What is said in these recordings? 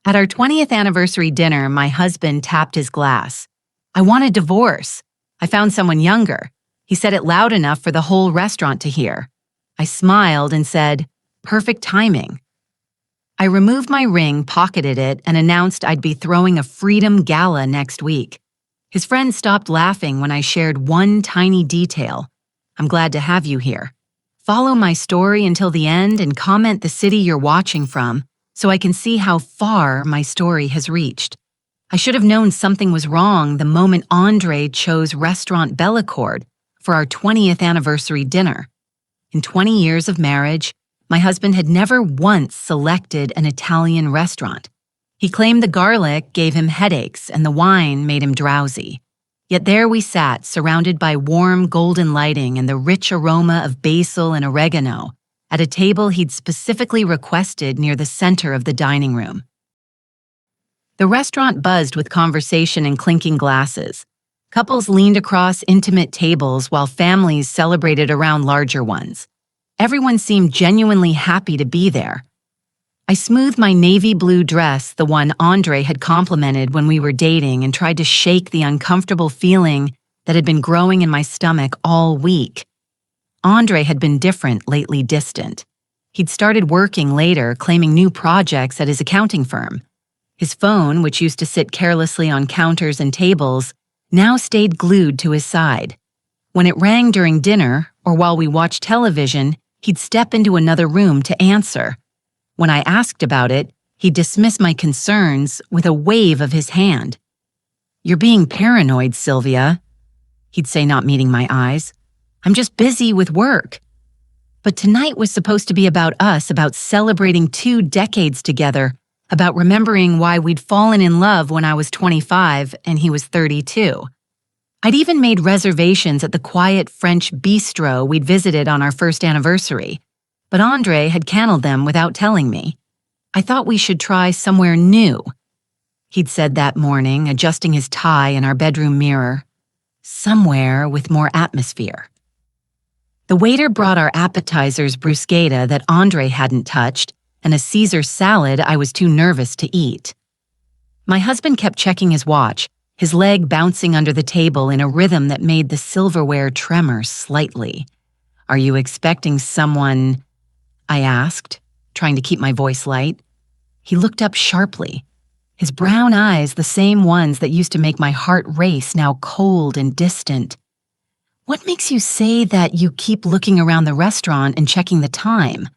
At our 20th anniversary dinner, my husband tapped his glass. I want a divorce. I found someone younger. He said it loud enough for the whole restaurant to hear. I smiled and said, perfect timing. I removed my ring, pocketed it, and announced I'd be throwing a freedom gala next week. His friends stopped laughing when I shared one tiny detail. I'm glad to have you here. Follow my story until the end and comment the city you're watching from so I can see how far my story has reached. I should have known something was wrong the moment Andre chose Restaurant Bellecourt for our 20th anniversary dinner. In 20 years of marriage, my husband had never once selected an Italian restaurant. He claimed the garlic gave him headaches and the wine made him drowsy. Yet there we sat, surrounded by warm golden lighting and the rich aroma of basil and oregano, at a table he'd specifically requested near the center of the dining room. The restaurant buzzed with conversation and clinking glasses. Couples leaned across intimate tables while families celebrated around larger ones. Everyone seemed genuinely happy to be there. I smoothed my navy blue dress, the one Andre had complimented when we were dating, and tried to shake the uncomfortable feeling that had been growing in my stomach all week. Andre had been different, lately distant. He'd started working later, claiming new projects at his accounting firm. His phone, which used to sit carelessly on counters and tables, now stayed glued to his side. When it rang during dinner, or while we watched television, he'd step into another room to answer. When I asked about it, he'd dismiss my concerns with a wave of his hand. "You're being paranoid, Sylvia," he'd say, not meeting my eyes. "I'm just busy with work." But tonight was supposed to be about us, about celebrating 2 decades together, about remembering why we'd fallen in love when I was 25 and he was 32. I'd even made reservations at the quiet French bistro we'd visited on our first anniversary, but Andre had canceled them without telling me. "I thought we should try somewhere new," he'd said that morning, adjusting his tie in our bedroom mirror. "Somewhere with more atmosphere." The waiter brought our appetizers bruschetta that Andre hadn't touched, and a Caesar salad I was too nervous to eat. My husband kept checking his watch, his leg bouncing under the table in a rhythm that made the silverware tremor slightly. "Are you expecting someone?" I asked, trying to keep my voice light. He looked up sharply, his brown eyes the same ones that used to make my heart race, now cold and distant. "What makes you say that you keep looking around the restaurant and checking the time?"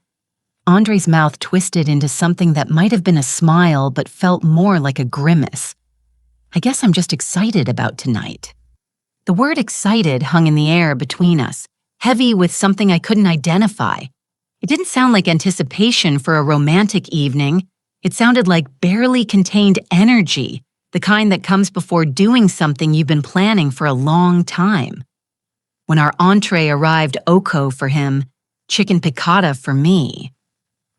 Andre's mouth twisted into something that might have been a smile but felt more like a grimace. "I guess I'm just excited about tonight." The word excited hung in the air between us, heavy with something I couldn't identify. It didn't sound like anticipation for a romantic evening. It sounded like barely contained energy, the kind that comes before doing something you've been planning for a long time. When our entree arrived, Oko for him, chicken piccata for me.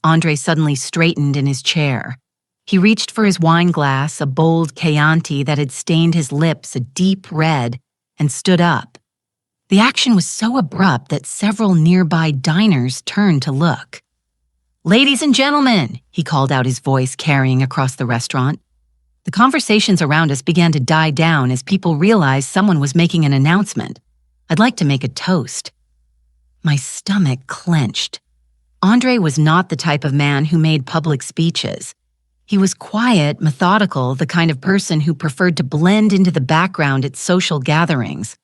Andre suddenly straightened in his chair. He reached for his wine glass, a bold Chianti that had stained his lips a deep red, and stood up. The action was so abrupt that several nearby diners turned to look. "Ladies and gentlemen," he called out, his voice carrying across the restaurant. The conversations around us began to die down as people realized someone was making an announcement. I'd like to make a toast. My stomach clenched. Andre was not the type of man who made public speeches. He was quiet, methodical, the kind of person who preferred to blend into the background at social gatherings.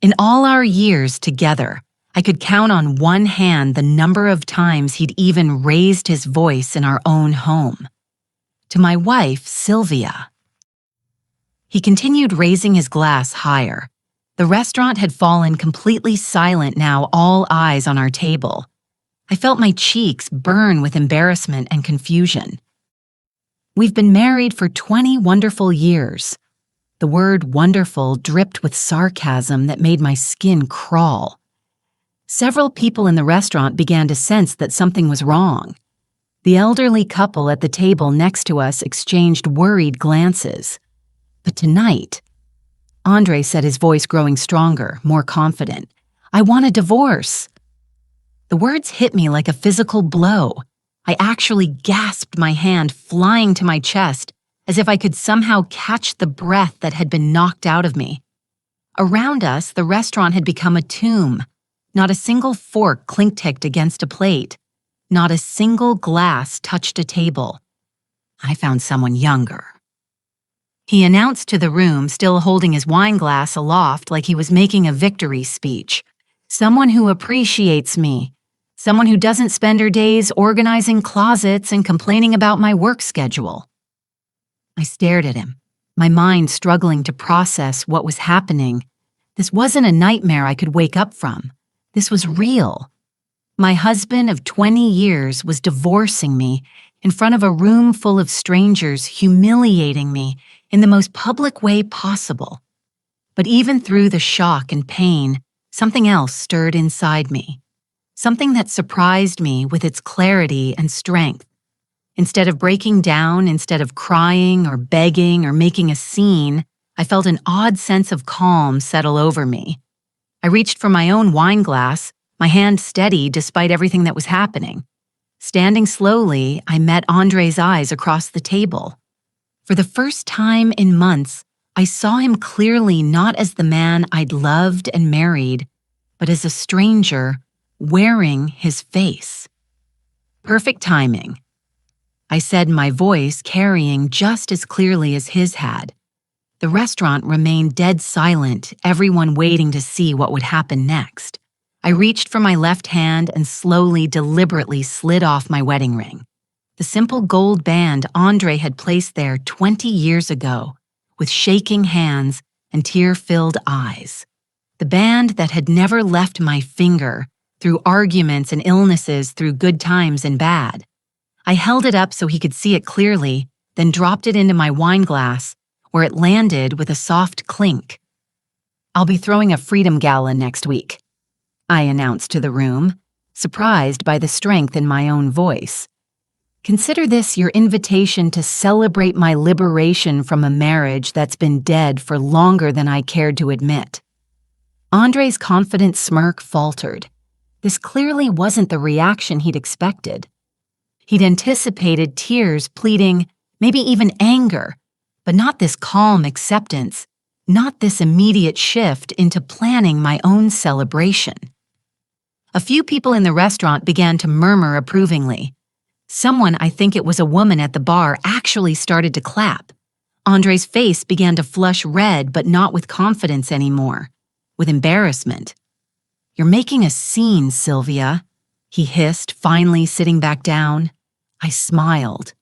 In all our years together, I could count on one hand the number of times he'd even raised his voice in our own home. To my wife, Sylvia. He continued raising his glass higher. The restaurant had fallen completely silent now, all eyes on our table. I felt my cheeks burn with embarrassment and confusion. "We've been married for 20 wonderful years." The word wonderful dripped with sarcasm that made my skin crawl. Several people in the restaurant began to sense that something was wrong. The elderly couple at the table next to us exchanged worried glances. But tonight, Andre said, his voice growing stronger, more confident, "I want a divorce." The words hit me like a physical blow. I actually gasped, my hand flying to my chest, as if I could somehow catch the breath that had been knocked out of me. Around us, the restaurant had become a tomb. Not a single fork clink-ticked against a plate. Not a single glass touched a table. I found someone younger. He announced to the room, still holding his wine glass aloft like he was making a victory speech. Someone who appreciates me. Someone who doesn't spend her days organizing closets and complaining about my work schedule. I stared at him, my mind struggling to process what was happening. This wasn't a nightmare I could wake up from. This was real. My husband of 20 years was divorcing me in front of a room full of strangers, humiliating me in the most public way possible. But even through the shock and pain, something else stirred inside me. Something that surprised me with its clarity and strength. Instead of breaking down, instead of crying or begging or making a scene, I felt an odd sense of calm settle over me. I reached for my own wine glass, my hand steady despite everything that was happening. Standing slowly, I met Andre's eyes across the table. For the first time in months, I saw him clearly not as the man I'd loved and married, but as a stranger wearing his face. Perfect timing. I said, my voice carrying just as clearly as his had. The restaurant remained dead silent, everyone waiting to see what would happen next. I reached for my left hand and slowly, deliberately slid off my wedding ring. The simple gold band Andre had placed there 20 years ago, with shaking hands and tear-filled eyes. The band that had never left my finger, through arguments and illnesses, through good times and bad. I held it up so he could see it clearly, then dropped it into my wine glass, where it landed with a soft clink. "I'll be throwing a Freedom Gala next week," I announced to the room, surprised by the strength in my own voice. "Consider this your invitation to celebrate my liberation from a marriage that's been dead for longer than I cared to admit." Andre's confident smirk faltered. This clearly wasn't the reaction he'd expected. He'd anticipated tears, pleading, maybe even anger, but not this calm acceptance, not this immediate shift into planning my own celebration. A few people in the restaurant began to murmur approvingly. Someone, I think it was a woman at the bar, actually started to clap. Andre's face began to flush red, but not with confidence anymore, with embarrassment. "You're making a scene, Sylvia," he hissed, finally sitting back down. I smiled.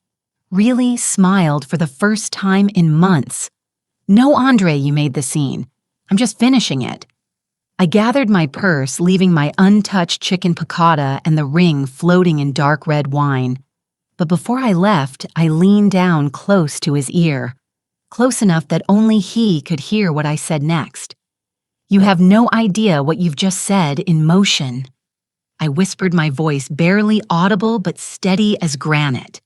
Really smiled for the first time in months. "No, Andre, you made the scene. I'm just finishing it." I gathered my purse, leaving my untouched chicken piccata and the ring floating in dark red wine. But before I left, I leaned down close to his ear, close enough that only he could hear what I said next. "You have no idea what you've just said in motion." I whispered, my voice barely audible but steady as granite.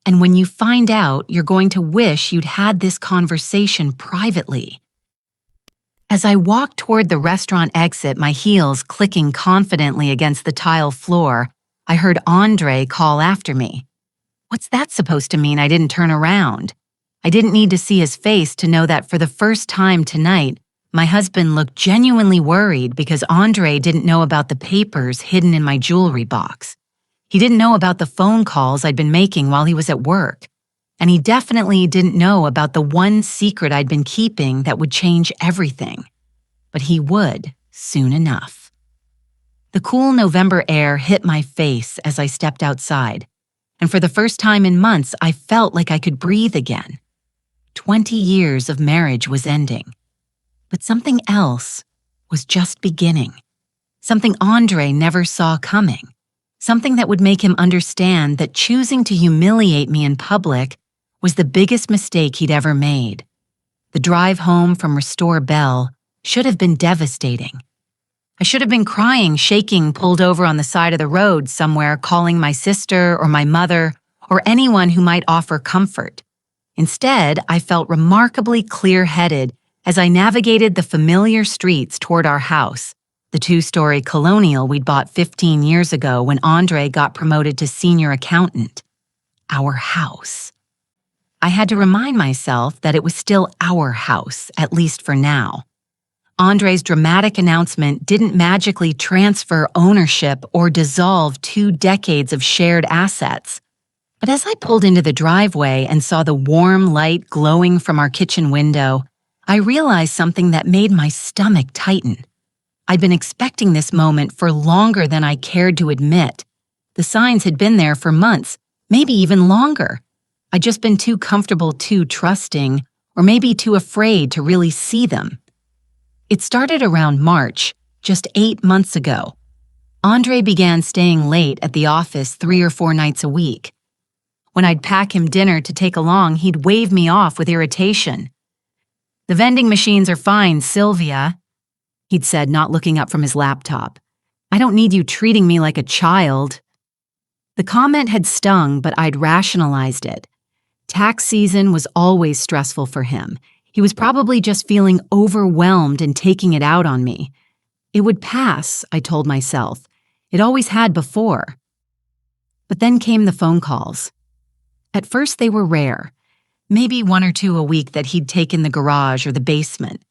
"And when you find out, you're going to wish you'd had this conversation privately." As I walked toward the restaurant exit, my heels clicking confidently against the tile floor, I heard Andre call after me. What's that supposed to mean I didn't turn around? I didn't need to see his face to know that for the first time tonight, my husband looked genuinely worried because Andre didn't know about the papers hidden in my jewelry box. He didn't know about the phone calls I'd been making while he was at work. And he definitely didn't know about the one secret I'd been keeping that would change everything. But he would, soon enough. The cool November air hit my face as I stepped outside. And for the first time in months, I felt like I could breathe again. 20 years of marriage was ending. But something else was just beginning. Something Andre never saw coming. Something that would make him understand that choosing to humiliate me in public was the biggest mistake he'd ever made. The drive home from Restore Bell should have been devastating. I should have been crying, shaking, pulled over on the side of the road somewhere, calling my sister or my mother or anyone who might offer comfort. Instead, I felt remarkably clear-headed as I navigated the familiar streets toward our house, the two-story colonial we'd bought 15 years ago when Andre got promoted to senior accountant. Our house. I had to remind myself that it was still our house, at least for now. Andre's dramatic announcement didn't magically transfer ownership or dissolve 2 decades of shared assets. But as I pulled into the driveway and saw the warm light glowing from our kitchen window, I realized something that made my stomach tighten. I'd been expecting this moment for longer than I cared to admit. The signs had been there for months, maybe even longer. I'd just been too comfortable, too trusting, or maybe too afraid to really see them. It started around March, just 8 months ago. Andre began staying late at the office 3 or 4 nights a week. When I'd pack him dinner to take along, he'd wave me off with irritation. "The vending machines are fine, Sylvia," he'd said, not looking up from his laptop. "I don't need you treating me like a child." The comment had stung, but I'd rationalized it. Tax season was always stressful for him. He was probably just feeling overwhelmed and taking it out on me. It would pass, I told myself. It always had before. But then came the phone calls. At first they were rare, maybe 1 or 2 a week that he'd take in the garage or the basement.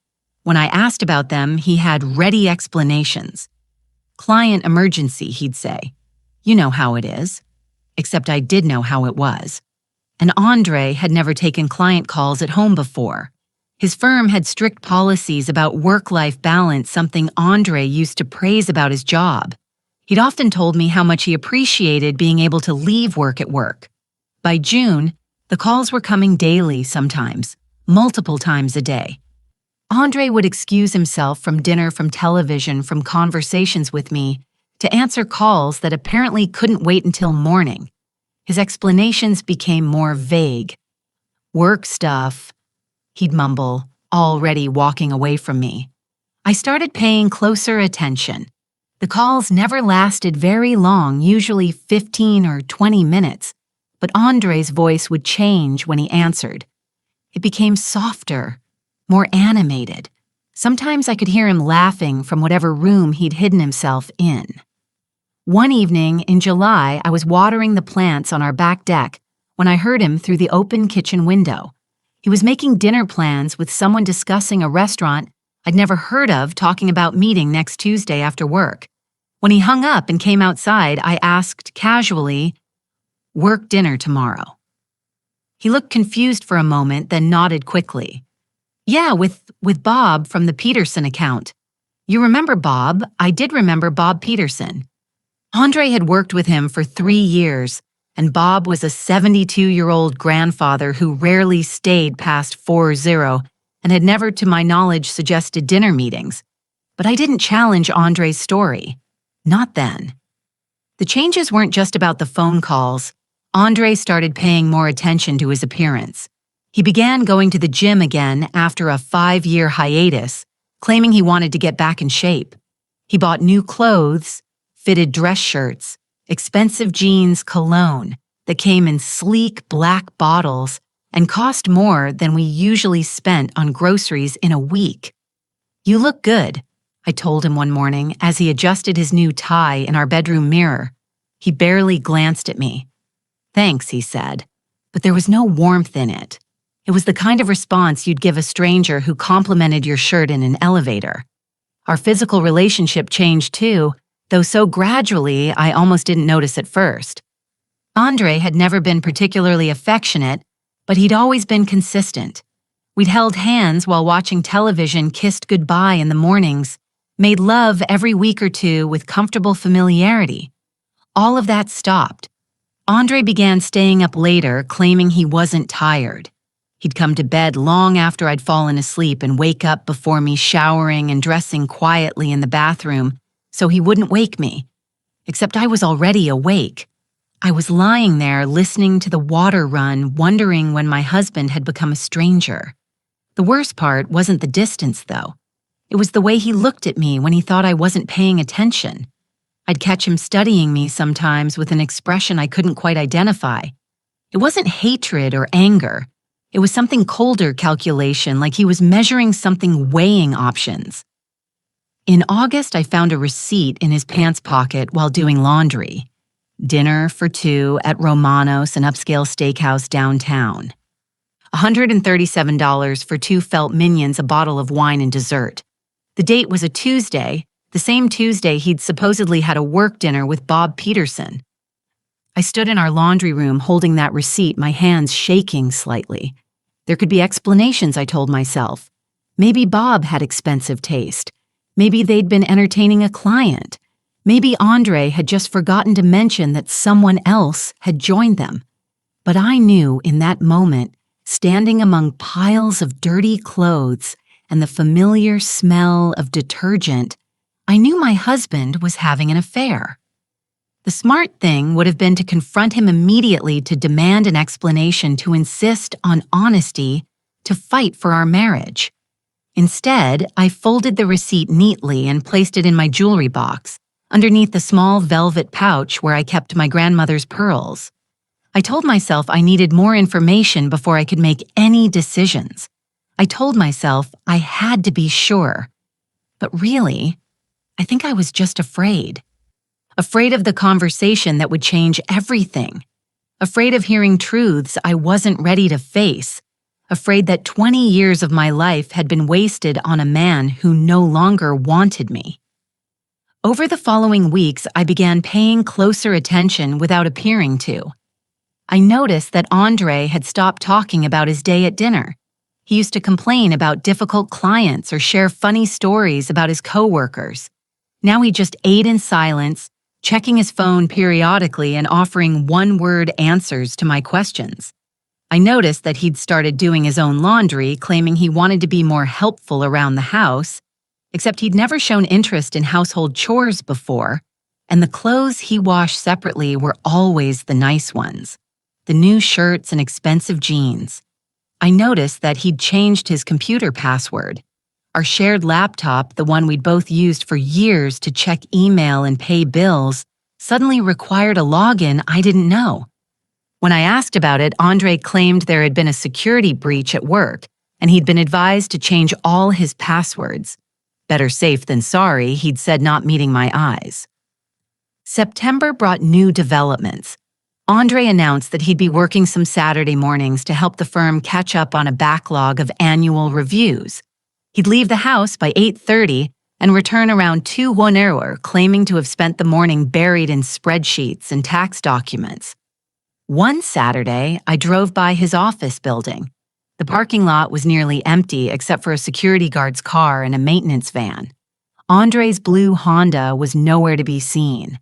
When I asked about them, he had ready explanations. "Client emergency," he'd say. "You know how it is." Except I did know how it was. And Andre had never taken client calls at home before. His firm had strict policies about work-life balance, something Andre used to praise about his job. He'd often told me how much he appreciated being able to leave work at work. By June, the calls were coming daily sometimes, multiple times a day. Andre would excuse himself from dinner, from television, from conversations with me, to answer calls that apparently couldn't wait until morning. His explanations became more vague. "Work stuff," he'd mumble, already walking away from me. I started paying closer attention. The calls never lasted very long, usually 15 or 20 minutes, but Andre's voice would change when he answered. It became softer, more animated. Sometimes I could hear him laughing from whatever room he'd hidden himself in. One evening in July, I was watering the plants on our back deck when I heard him through the open kitchen window. He was making dinner plans with someone discussing a restaurant I'd never heard of, talking about meeting next Tuesday after work. When he hung up and came outside, I asked casually, "Work dinner tomorrow?" He looked confused for a moment, then nodded quickly. "Yeah, with Bob from the Peterson account." "You remember Bob?" I did remember Bob Peterson. Andre had worked with him for 3 years, and Bob was a 72-year-old grandfather who rarely stayed past 4-0 and had never, to my knowledge, suggested dinner meetings. But I didn't challenge Andre's story. Not then. The changes weren't just about the phone calls. Andre started paying more attention to his appearance. He began going to the gym again after a 5-year hiatus, claiming he wanted to get back in shape. He bought new clothes, fitted dress shirts, expensive jeans, cologne that came in sleek black bottles and cost more than we usually spent on groceries in a week. "You look good," I told him one morning as he adjusted his new tie in our bedroom mirror. He barely glanced at me. "Thanks," he said, but there was no warmth in it. It was the kind of response you'd give a stranger who complimented your shirt in an elevator. Our physical relationship changed too, though so gradually I almost didn't notice at first. Andre had never been particularly affectionate, but he'd always been consistent. We'd held hands while watching television, kissed goodbye in the mornings, made love every week or two with comfortable familiarity. All of that stopped. Andre began staying up later, claiming he wasn't tired. He'd come to bed long after I'd fallen asleep and wake up before me, showering and dressing quietly in the bathroom so he wouldn't wake me. Except I was already awake. I was lying there listening to the water run, wondering when my husband had become a stranger. The worst part wasn't the distance, though. It was the way he looked at me when he thought I wasn't paying attention. I'd catch him studying me sometimes with an expression I couldn't quite identify. It wasn't hatred or anger. It was something colder, calculation, like he was measuring something, weighing options. In August, I found a receipt in his pants pocket while doing laundry. Dinner for two at Romano's, an upscale steakhouse downtown. $137 for two felt minions, a bottle of wine, and dessert. The date was a Tuesday, the same Tuesday he'd supposedly had a work dinner with Bob Peterson. I stood in our laundry room holding that receipt, my hands shaking slightly. There could be explanations, I told myself. Maybe Bob had expensive taste. Maybe they'd been entertaining a client. Maybe Andre had just forgotten to mention that someone else had joined them. But I knew in that moment, standing among piles of dirty clothes and the familiar smell of detergent, I knew my husband was having an affair. The smart thing would have been to confront him immediately, to demand an explanation, to insist on honesty, to fight for our marriage. Instead, I folded the receipt neatly and placed it in my jewelry box, underneath the small velvet pouch where I kept my grandmother's pearls. I told myself I needed more information before I could make any decisions. I told myself I had to be sure. But really, I think I was just afraid. Afraid of the conversation that would change everything. Afraid of hearing truths I wasn't ready to face. Afraid that 20 years of my life had been wasted on a man who no longer wanted me. Over the following weeks, I began paying closer attention without appearing to. I noticed that Andre had stopped talking about his day at dinner. He used to complain about difficult clients or share funny stories about his coworkers. Now he just ate in silence, checking his phone periodically and offering one-word answers to my questions. I noticed that he'd started doing his own laundry, claiming he wanted to be more helpful around the house, except he'd never shown interest in household chores before, and the clothes he washed separately were always the nice ones, the new shirts and expensive jeans. I noticed that he'd changed his computer password. Our shared laptop, the one we'd both used for years to check email and pay bills, suddenly required a login I didn't know. When I asked about it, Andre claimed there had been a security breach at work, and he'd been advised to change all his passwords. Better safe than sorry, he'd said, not meeting my eyes. September brought new developments. Andre announced that he'd be working some Saturday mornings to help the firm catch up on a backlog of annual reviews. He'd leave the house by 8:30 and return around 2:00, claiming to have spent the morning buried in spreadsheets and tax documents. One Saturday, I drove by his office building. The parking lot was nearly empty except for a security guard's car and a maintenance van. Andre's blue Honda was nowhere to be seen.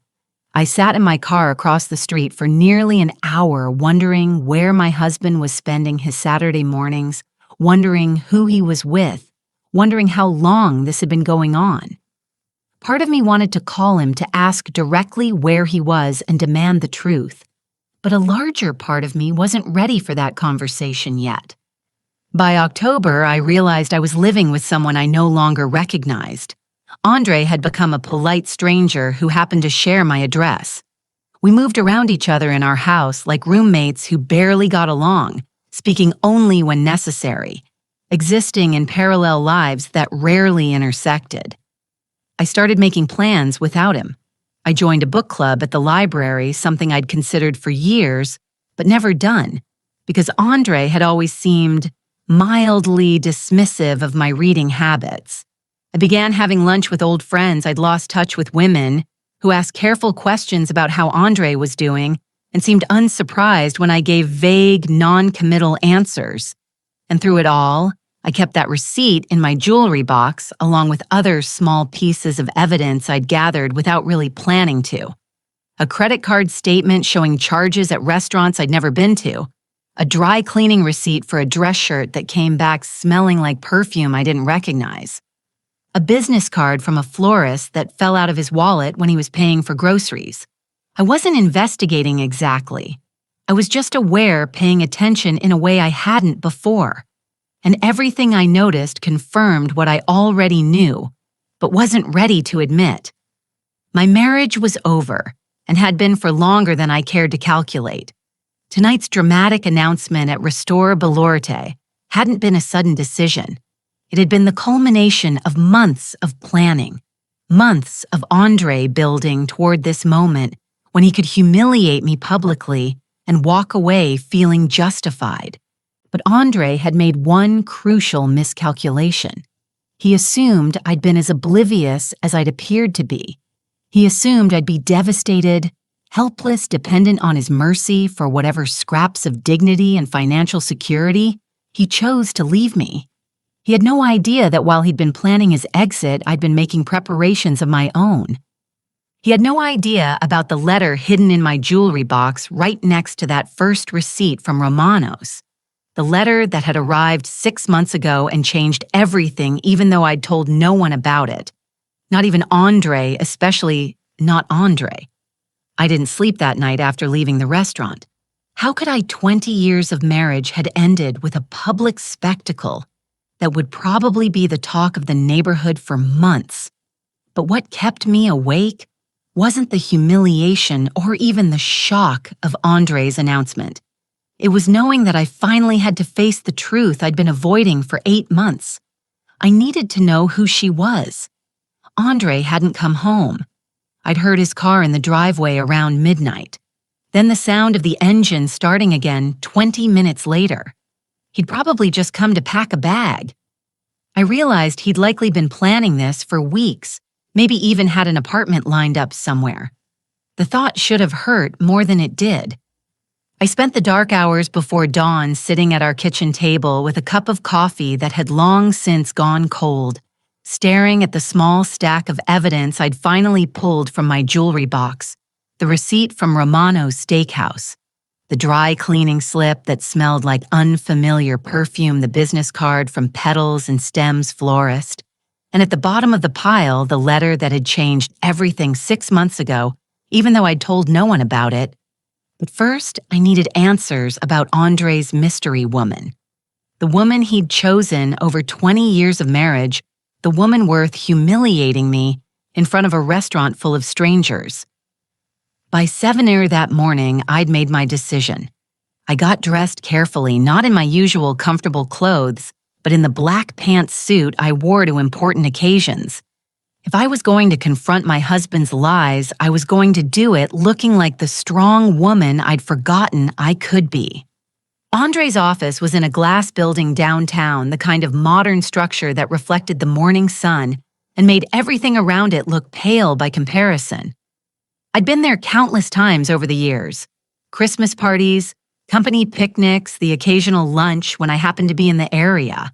I sat in my car across the street for nearly an hour, wondering where my husband was spending his Saturday mornings, wondering who he was with, wondering how long this had been going on. Part of me wanted to call him to ask directly where he was and demand the truth, but a larger part of me wasn't ready for that conversation yet. By October, I realized I was living with someone I no longer recognized. Andre had become a polite stranger who happened to share my address. We moved around each other in our house like roommates who barely got along, speaking only when necessary, existing in parallel lives that rarely intersected. I started making plans without him. I joined a book club at the library, something I'd considered for years, but never done, because Andre had always seemed mildly dismissive of my reading habits. I began having lunch with old friends I'd lost touch with, women who asked careful questions about how Andre was doing and seemed unsurprised when I gave vague, non-committal answers. And through it all, I kept that receipt in my jewelry box along with other small pieces of evidence I'd gathered without really planning to. A credit card statement showing charges at restaurants I'd never been to, a dry cleaning receipt for a dress shirt that came back smelling like perfume I didn't recognize, a business card from a florist that fell out of his wallet when he was paying for groceries. I wasn't investigating exactly. I was just aware, paying attention in a way I hadn't before. And everything I noticed confirmed what I already knew, but wasn't ready to admit. My marriage was over, and had been for longer than I cared to calculate. Tonight's dramatic announcement at Restore Belorte hadn't been a sudden decision. It had been the culmination of months of planning, Months of Andre building toward this moment when he could humiliate me publicly and walk away feeling justified. But Andre had made one crucial miscalculation. He assumed I'd been as oblivious as I'd appeared to be. He assumed I'd be devastated, helpless, dependent on his mercy for whatever scraps of dignity and financial security he chose to leave me. He had no idea that while he'd been planning his exit, I'd been making preparations of my own. He had no idea about the letter hidden in my jewelry box right next to that first receipt from Romano's. The letter that had arrived 6 months ago and changed everything even though I'd told no one about it. Not even Andre, especially not Andre. I didn't sleep that night after leaving the restaurant. How could 20 years of marriage had ended with a public spectacle that would probably be the talk of the neighborhood for months? But what kept me awake wasn't the humiliation or even the shock of Andre's announcement. It was knowing that I finally had to face the truth I'd been avoiding for 8 months. I needed to know who she was. Andre hadn't come home. I'd heard his car in the driveway around midnight. Then the sound of the engine starting again 20 minutes later. He'd probably just come to pack a bag. I realized he'd likely been planning this for weeks, maybe even had an apartment lined up somewhere. The thought should have hurt more than it did. I spent the dark hours before dawn sitting at our kitchen table with a cup of coffee that had long since gone cold, staring at the small stack of evidence I'd finally pulled from my jewelry box, the receipt from Romano's steakhouse, the dry cleaning slip that smelled like unfamiliar perfume, the business card from Petals and Stems Florist, and at the bottom of the pile, the letter that had changed everything 6 months ago, even though I'd told no one about it. But first, I needed answers about Andre's mystery woman. The woman he'd chosen over 20 years of marriage, the woman worth humiliating me in front of a restaurant full of strangers. By 7 that morning, I'd made my decision. I got dressed carefully, not in my usual comfortable clothes, but in the black pants suit I wore to important occasions. If I was going to confront my husband's lies, I was going to do it looking like the strong woman I'd forgotten I could be. Andre's office was in a glass building downtown, the kind of modern structure that reflected the morning sun and made everything around it look pale by comparison. I'd been there countless times over the years. Christmas parties, company picnics, the occasional lunch when I happened to be in the area.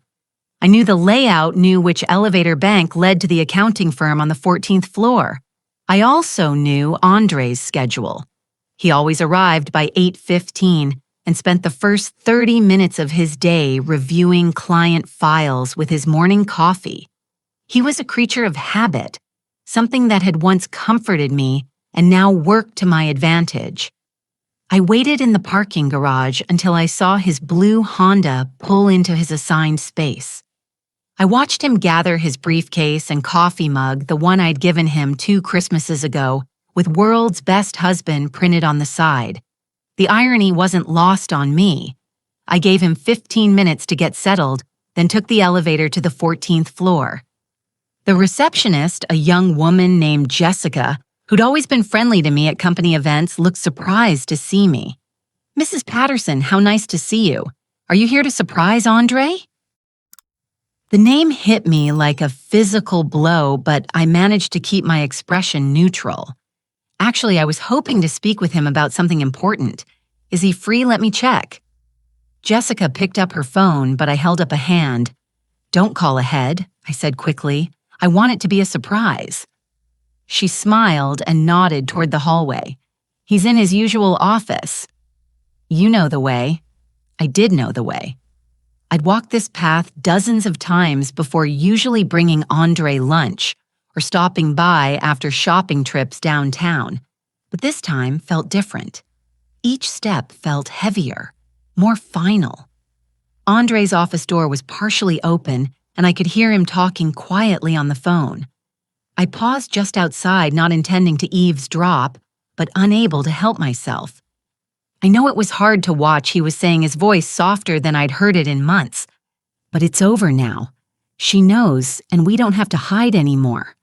I knew the layout, knew which elevator bank led to the accounting firm on the 14th floor. I also knew Andre's schedule. He always arrived by 8:15 and spent the first 30 minutes of his day reviewing client files with his morning coffee. He was a creature of habit, something that had once comforted me and now worked to my advantage. I waited in the parking garage until I saw his blue Honda pull into his assigned space. I watched him gather his briefcase and coffee mug, the one I'd given him 2 Christmases ago, with "World's Best Husband" printed on the side. The irony wasn't lost on me. I gave him 15 minutes to get settled, then took the elevator to the 14th floor. The receptionist, a young woman named Jessica, who'd always been friendly to me at company events, looked surprised to see me. "Mrs. Patterson, how nice to see you. Are you here to surprise Andre?" The name hit me like a physical blow, but I managed to keep my expression neutral. Actually, I was hoping to speak with him about something important. "Is he free? Let me check." Jessica picked up her phone, but I held up a hand. "Don't call ahead," I said quickly. "I want it to be a surprise." She smiled and nodded toward the hallway. "He's in his usual office." "You know the way." I did know the way. I'd walked this path dozens of times before usually bringing Andre lunch or stopping by after shopping trips downtown, but this time felt different. Each step felt heavier, more final. Andre's office door was partially open, and I could hear him talking quietly on the phone. I paused just outside, not intending to eavesdrop, but unable to help myself. I know it was hard to watch. He was saying, his voice softer than I'd heard it in months. "But it's over now. She knows, and we don't have to hide anymore."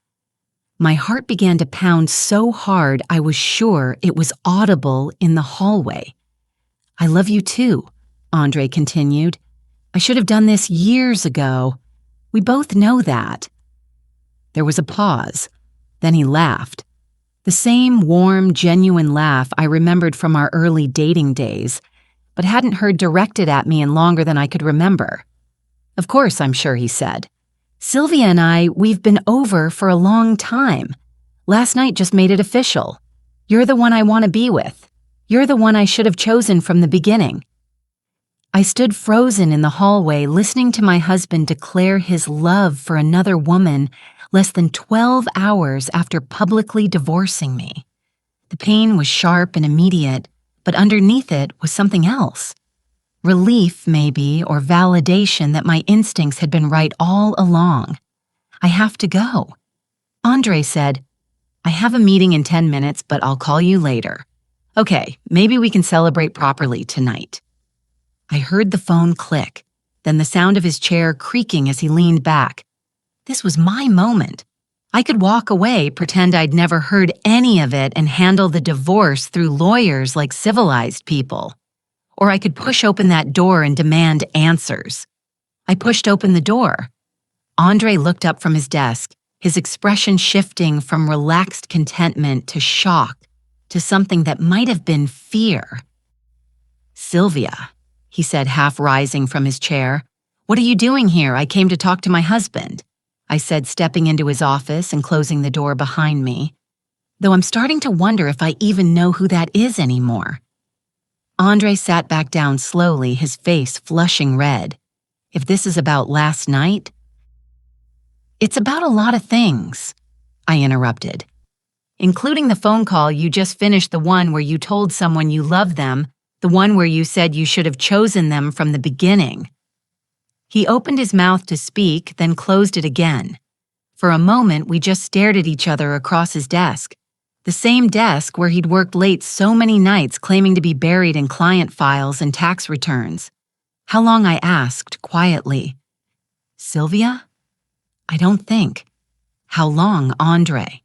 My heart began to pound so hard I was sure it was audible in the hallway. "I love you too," Andre continued. "I should have done this years ago. We both know that." There was a pause. Then he laughed. The same warm, genuine laugh I remembered from our early dating days, but hadn't heard directed at me in longer than I could remember. "Of course, I'm sure," he said. "Sylvia and we've been over for a long time. Last night just made it official. You're the one I want to be with. You're the one I should have chosen from the beginning." I stood frozen in the hallway, listening to my husband declare his love for another woman less than 12 hours after publicly divorcing me. The pain was sharp and immediate, but underneath it was something else. Relief, maybe, or validation that my instincts had been right all along. "I have to go." Andre said, "I have a meeting in 10 minutes, but I'll call you later. Okay, maybe we can celebrate properly tonight." I heard the phone click, then the sound of his chair creaking as he leaned back. This was my moment. I could walk away, pretend I'd never heard any of it, and handle the divorce through lawyers like civilized people. Or I could push open that door and demand answers. I pushed open the door. Andre looked up from his desk, his expression shifting from relaxed contentment to shock, to something that might have been fear. "Sylvia," he said, half rising from his chair. "What are you doing here? I came to talk to my husband," I said, stepping into his office and closing the door behind me, though I'm starting to wonder if I even know who that is anymore. Andre sat back down slowly, his face flushing red. "If this is about last night—" "It's about a lot of things," I interrupted, "including the phone call you just finished, the one where you told someone you love them, the one where you said you should have chosen them from the beginning." He opened his mouth to speak, then closed it again. For a moment, we just stared at each other across his desk. The same desk where he'd worked late so many nights claiming to be buried in client files and tax returns. "How long?" I asked, quietly. "Sylvia? I don't think." "How long, Andre?"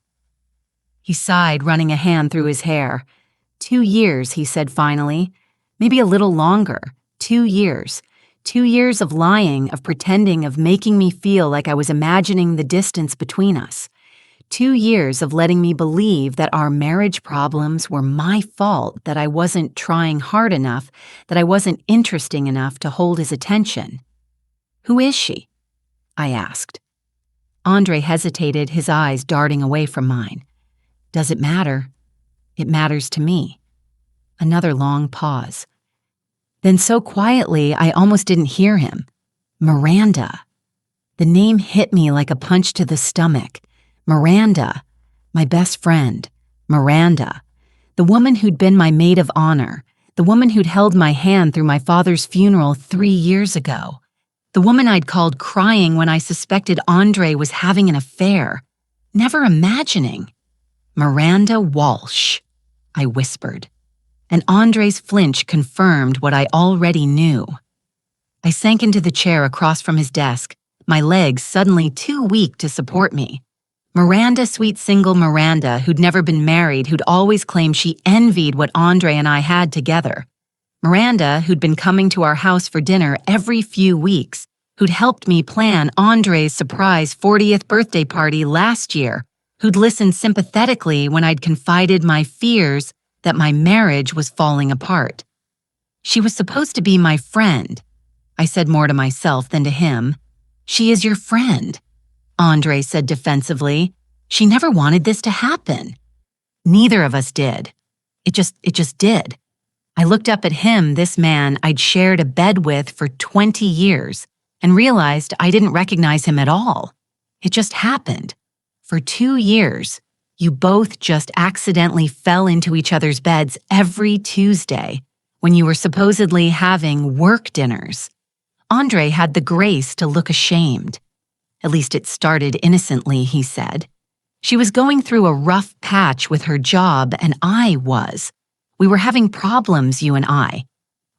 He sighed, running a hand through his hair. 2 years, he said finally. Maybe a little longer. 2 years. 2 years of lying, of pretending, of making me feel like I was imagining the distance between us. 2 years of letting me believe that our marriage problems were my fault, that I wasn't trying hard enough, that I wasn't interesting enough to hold his attention. "Who is she?" I asked. Andre hesitated, his eyes darting away from mine. "Does it matter?" "It matters to me." Another long pause. Then so quietly, I almost didn't hear him. "Miranda." The name hit me like a punch to the stomach. Miranda, my best friend. Miranda, the woman who'd been my maid of honor, the woman who'd held my hand through my father's funeral 3 years ago, the woman I'd called crying when I suspected Andre was having an affair, never imagining. "Miranda Walsh," I whispered. And Andre's flinch confirmed what I already knew. I sank into the chair across from his desk, my legs suddenly too weak to support me. Miranda, sweet single Miranda, who'd never been married, who'd always claimed she envied what Andre and I had together. Miranda, who'd been coming to our house for dinner every few weeks, who'd helped me plan Andre's surprise 40th birthday party last year, who'd listened sympathetically when I'd confided my fears that my marriage was falling apart. She was supposed to be my friend. I said more to myself than to him. "She is your friend," Andre said defensively. "She never wanted this to happen." Neither of us did. It just did. I looked up at him, this man I'd shared a bed with for 20 years, and realized I didn't recognize him at all. It just happened. For 2 years, you both just accidentally fell into each other's beds every Tuesday when you were supposedly having work dinners. Andre had the grace to look ashamed. At least it started innocently, he said. She was going through a rough patch with her job, and I was. We were having problems, you and I.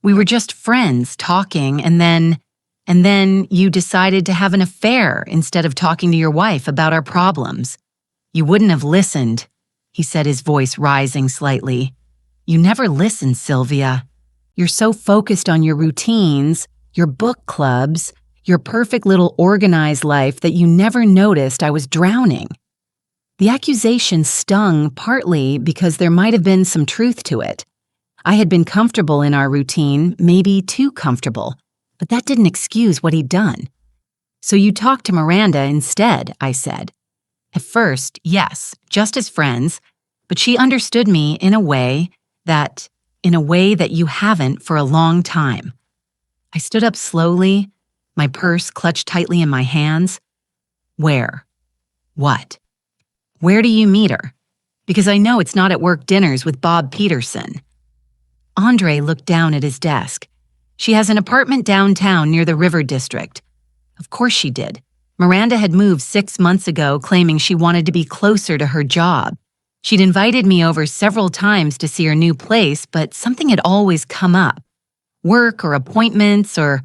We were just friends talking, and then you decided to have an affair instead of talking to your wife about our problems. You wouldn't have listened, he said, his voice rising slightly. You never listened, Sylvia. You're so focused on your routines, your book clubs, your perfect little organized life that you never noticed I was drowning. The accusation stung partly because there might have been some truth to it. I had been comfortable in our routine, maybe too comfortable, but that didn't excuse what he'd done. So you talked to Miranda instead, I said. At first, yes, just as friends, but she understood me in a way that you haven't for a long time. I stood up slowly, my purse clutched tightly in my hands. Where? What? Where do you meet her? Because I know it's not at work dinners with Bob Peterson. Andre looked down at his desk. She has an apartment downtown near the River District. Of course she did. Miranda had moved 6 months ago, claiming she wanted to be closer to her job. She'd invited me over several times to see her new place, but something had always come up. Work or appointments or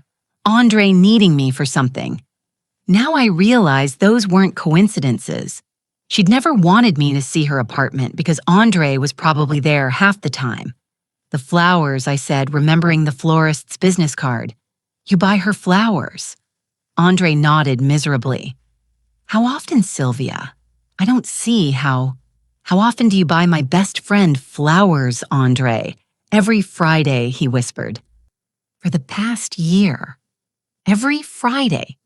Andre needing me for something. Now I realized those weren't coincidences. She'd never wanted me to see her apartment because Andre was probably there half the time. The flowers, I said, remembering the florist's business card. You buy her flowers. Andre nodded miserably. How often, Sylvia? I don't see how often do you buy my best friend flowers, Andre? Every Friday, he whispered. For the past year. Every Friday.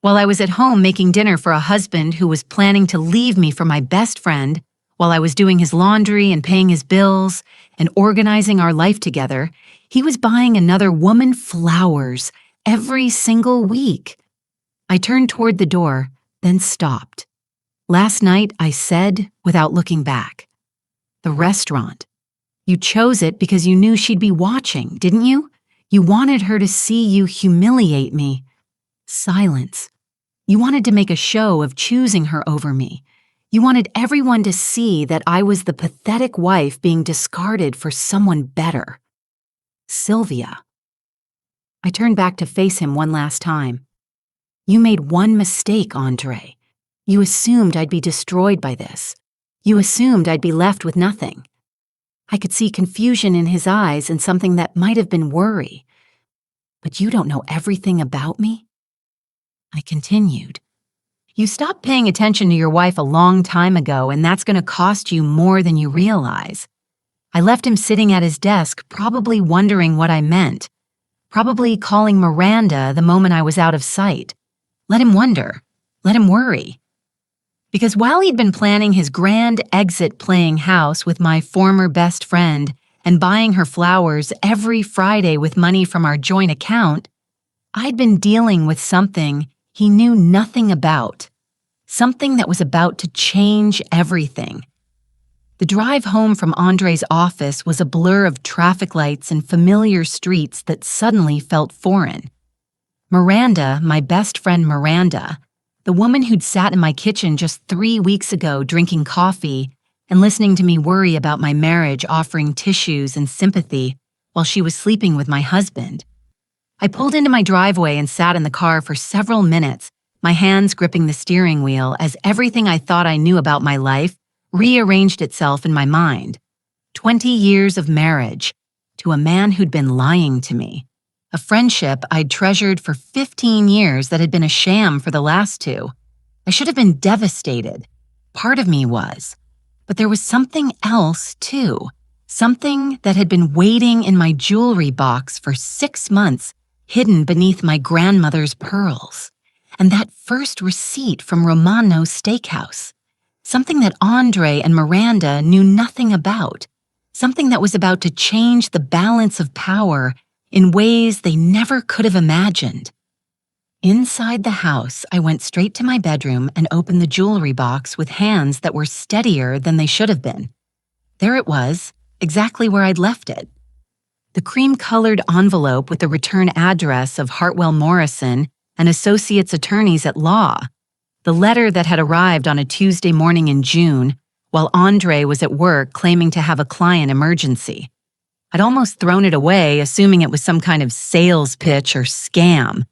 While I was at home making dinner for a husband who was planning to leave me for my best friend, while I was doing his laundry and paying his bills and organizing our life together, he was buying another woman flowers every single week. I turned toward the door, then stopped. Last night, I said, without looking back. The restaurant. You chose it because you knew she'd be watching, didn't you? You wanted her to see you humiliate me. Silence. You wanted to make a show of choosing her over me. You wanted everyone to see that I was the pathetic wife being discarded for someone better. Sylvia. I turned back to face him one last time. You made one mistake, Andre. You assumed I'd be destroyed by this. You assumed I'd be left with nothing. I could see confusion in his eyes and something that might have been worry. But you don't know everything about me? I continued. You stopped paying attention to your wife a long time ago, and that's going to cost you more than you realize. I left him sitting at his desk, probably wondering what I meant, probably calling Miranda the moment I was out of sight. Let him wonder. Let him worry. Because while he'd been planning his grand exit playing house with my former best friend and buying her flowers every Friday with money from our joint account, I'd been dealing with something he knew nothing about, something that was about to change everything. The drive home from Andre's office was a blur of traffic lights and familiar streets that suddenly felt foreign. Miranda, my best friend Miranda, the woman who'd sat in my kitchen just 3 weeks ago drinking coffee and listening to me worry about my marriage, offering tissues and sympathy while she was sleeping with my husband. I pulled into my driveway and sat in the car for several minutes, my hands gripping the steering wheel as everything I thought I knew about my life rearranged itself in my mind. 20 years of marriage to a man who'd been lying to me. A friendship I'd treasured for 15 years that had been a sham for the last 2. I should have been devastated. Part of me was. But there was something else, too. Something that had been waiting in my jewelry box for 6 months, hidden beneath my grandmother's pearls. And that first receipt from Romano's Steakhouse. Something that Andre and Miranda knew nothing about. Something that was about to change the balance of power in ways they never could have imagined. Inside the house, I went straight to my bedroom and opened the jewelry box with hands that were steadier than they should have been. There it was, exactly where I'd left it. The cream-colored envelope with the return address of Hartwell Morrison and Associates Attorneys at Law. The letter that had arrived on a Tuesday morning in June, while Andre was at work claiming to have a client emergency. I'd almost thrown it away, assuming it was some kind of sales pitch or scam.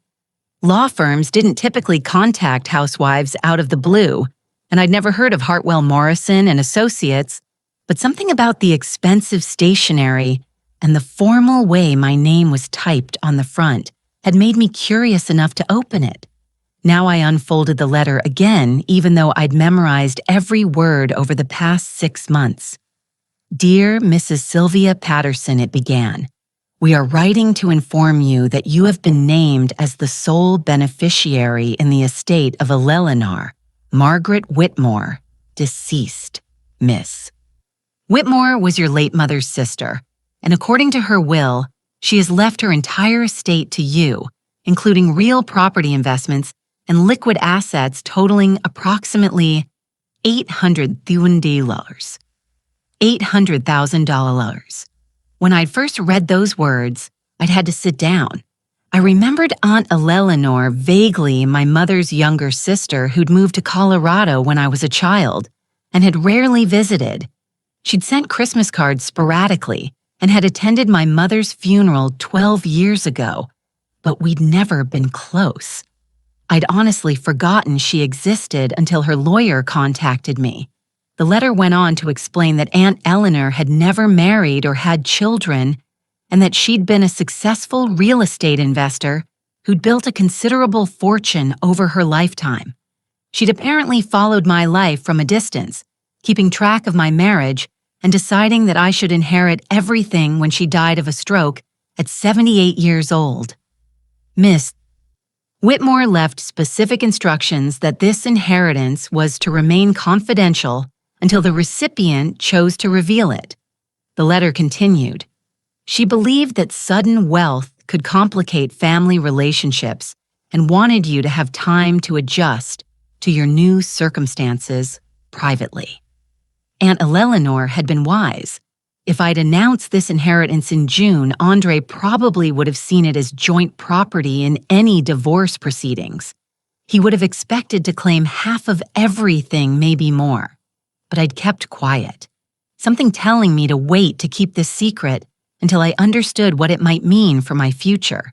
Law firms didn't typically contact housewives out of the blue, and I'd never heard of Hartwell Morrison and Associates, but something about the expensive stationery and the formal way my name was typed on the front had made me curious enough to open it. Now I unfolded the letter again, even though I'd memorized every word over the past 6 months. "Dear Mrs. Sylvia Patterson," it began, "we are writing to inform you that you have been named as the sole beneficiary in the estate of Eleanor, Margaret Whitmore, deceased, Miss. Whitmore was your late mother's sister, and according to her will, she has left her entire estate to you, including real property investments and liquid assets totaling approximately $800,000. $800,000. When I'd first read those words, I'd had to sit down. I remembered Aunt Eleanor vaguely, my mother's younger sister who'd moved to Colorado when I was a child and had rarely visited. She'd sent Christmas cards sporadically and had attended my mother's funeral 12 years ago, but we'd never been close. I'd honestly forgotten she existed until her lawyer contacted me. The letter went on to explain that Aunt Eleanor had never married or had children, and that she'd been a successful real estate investor who'd built a considerable fortune over her lifetime. She'd apparently followed my life from a distance, keeping track of my marriage and deciding that I should inherit everything when she died of a stroke at 78 years old. Miss Whitmore left specific instructions that this inheritance was to remain confidential until the recipient chose to reveal it. The letter continued. She believed that sudden wealth could complicate family relationships and wanted you to have time to adjust to your new circumstances privately. Aunt Eleanor had been wise. If I'd announced this inheritance in June, Andre probably would have seen it as joint property in any divorce proceedings. He would have expected to claim half of everything, maybe more. But I'd kept quiet, something telling me to wait to keep this secret until I understood what it might mean for my future.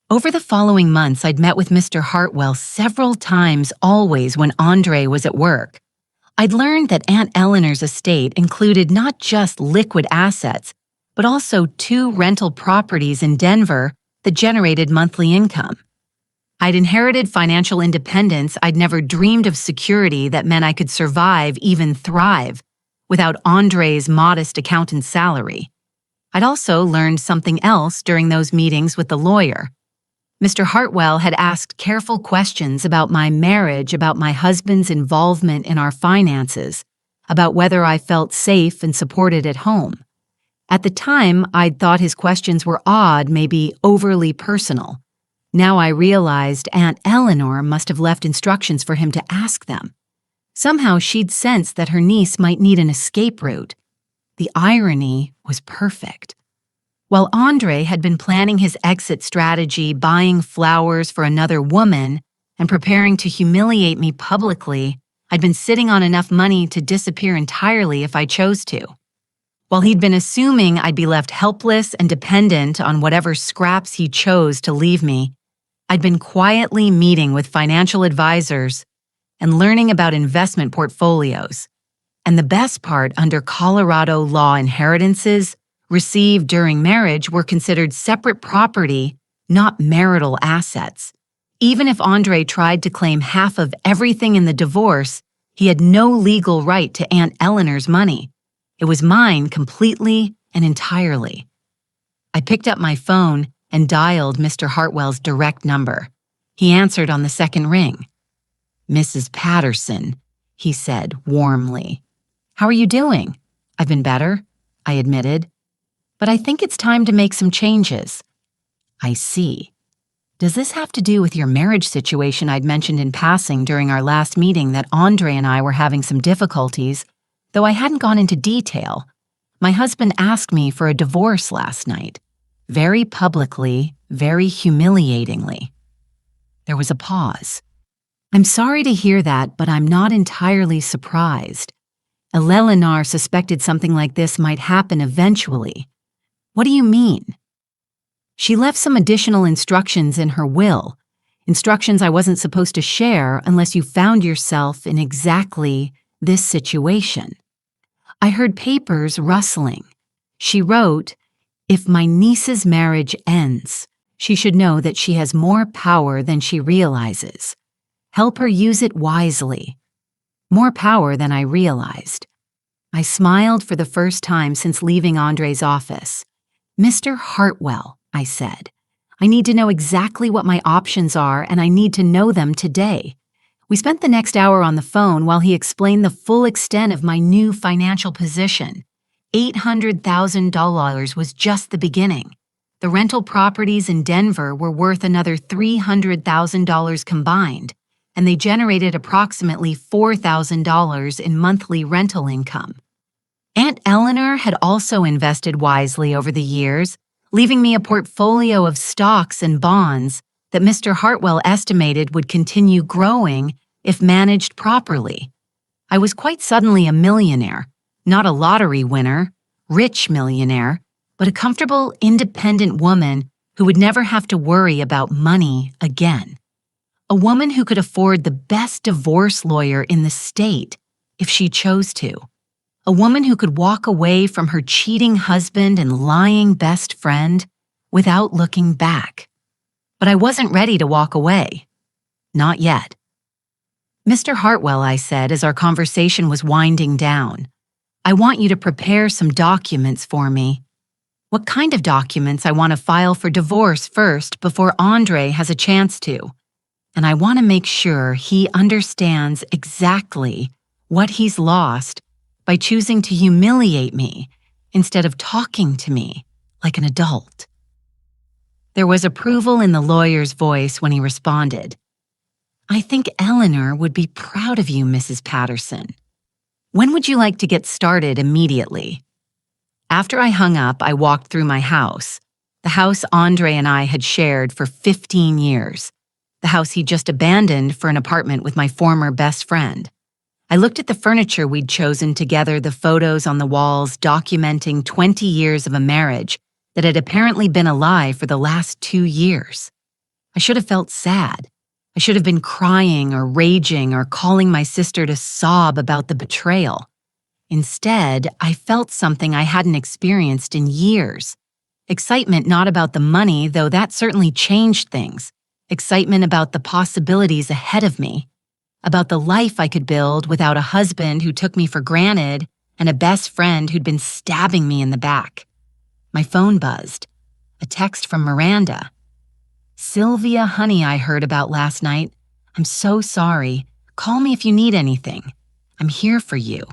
Over the following months, I'd met with Mr. Hartwell several times, always when Andre was at work. I'd learned that Aunt Eleanor's estate included not just liquid assets, but also 2 rental properties in Denver that generated monthly income. I'd inherited financial independence. I'd never dreamed of security that meant I could survive, even thrive, without Andre's modest accountant's salary. I'd also learned something else during those meetings with the lawyer. Mr. Hartwell had asked careful questions about my marriage, about my husband's involvement in our finances, about whether I felt safe and supported at home. At the time, I'd thought his questions were odd, maybe overly personal. Now I realized Aunt Eleanor must have left instructions for him to ask them. Somehow she'd sensed that her niece might need an escape route. The irony was perfect. While Andre had been planning his exit strategy, buying flowers for another woman, and preparing to humiliate me publicly, I'd been sitting on enough money to disappear entirely if I chose to. While he'd been assuming I'd be left helpless and dependent on whatever scraps he chose to leave me, I'd been quietly meeting with financial advisors and learning about investment portfolios. And the best part, under Colorado law, inheritances received during marriage were considered separate property, not marital assets. Even if Andre tried to claim half of everything in the divorce, he had no legal right to Aunt Eleanor's money. It was mine completely and entirely. I picked up my phone and dialed Mr. Hartwell's direct number. He answered on the second ring. "Mrs. Patterson," he said warmly. "How are you doing?" "I've been better," I admitted. "But I think it's time to make some changes." "I see. Does this have to do with your marriage situation?" I'd mentioned in passing during our last meeting that Andre and I were having some difficulties, though I hadn't gone into detail. My husband asked me for a divorce last night. Very publicly, very humiliatingly. There was a pause. "I'm sorry to hear that, but I'm not entirely surprised. Eleanor suspected something like this might happen eventually." "What do you mean?" "She left some additional instructions in her will. Instructions I wasn't supposed to share unless you found yourself in exactly this situation. I heard papers rustling. She wrote, "If my niece's marriage ends, she should know that she has more power than she realizes. Help her use it wisely." More power than I realized. I smiled for the first time since leaving Andre's office. "Mr. Hartwell," I said, "I need to know exactly what my options are, and I need to know them today." We spent the next hour on the phone while he explained the full extent of my new financial position. $800,000 was just the beginning. The rental properties in Denver were worth another $300,000 combined, and they generated approximately $4,000 in monthly rental income. Aunt Eleanor had also invested wisely over the years, leaving me a portfolio of stocks and bonds that Mr. Hartwell estimated would continue growing if managed properly. I was quite suddenly a millionaire, not a lottery winner, rich millionaire, but a comfortable, independent woman who would never have to worry about money again. A woman who could afford the best divorce lawyer in the state if she chose to. A woman who could walk away from her cheating husband and lying best friend without looking back. But I wasn't ready to walk away. Not yet. "Mr. Hartwell," I said as our conversation was winding down, "I want you to prepare some documents for me." What kind of documents? I want to file for divorce first before Andre has a chance to. And I want to make sure he understands exactly what he's lost by choosing to humiliate me instead of talking to me like an adult. There was approval in the lawyer's voice when he responded. "I think Eleanor would be proud of you, Mrs. Patterson. When would you like to get started immediately?" After I hung up, I walked through my house, the house Andre and I had shared for 15 years, the house he just abandoned for an apartment with my former best friend. I looked at the furniture we'd chosen together, the photos on the walls documenting 20 years of a marriage that had apparently been a lie for the last 2 years. I should have felt sad. I should have been crying or raging or calling my sister to sob about the betrayal. Instead, I felt something I hadn't experienced in years. Excitement not about the money, though that certainly changed things. Excitement about the possibilities ahead of me. About the life I could build without a husband who took me for granted and a best friend who'd been stabbing me in the back. My phone buzzed. A text from Miranda. "Sylvia, honey, I heard about last night. I'm so sorry. Call me if you need anything. I'm here for you."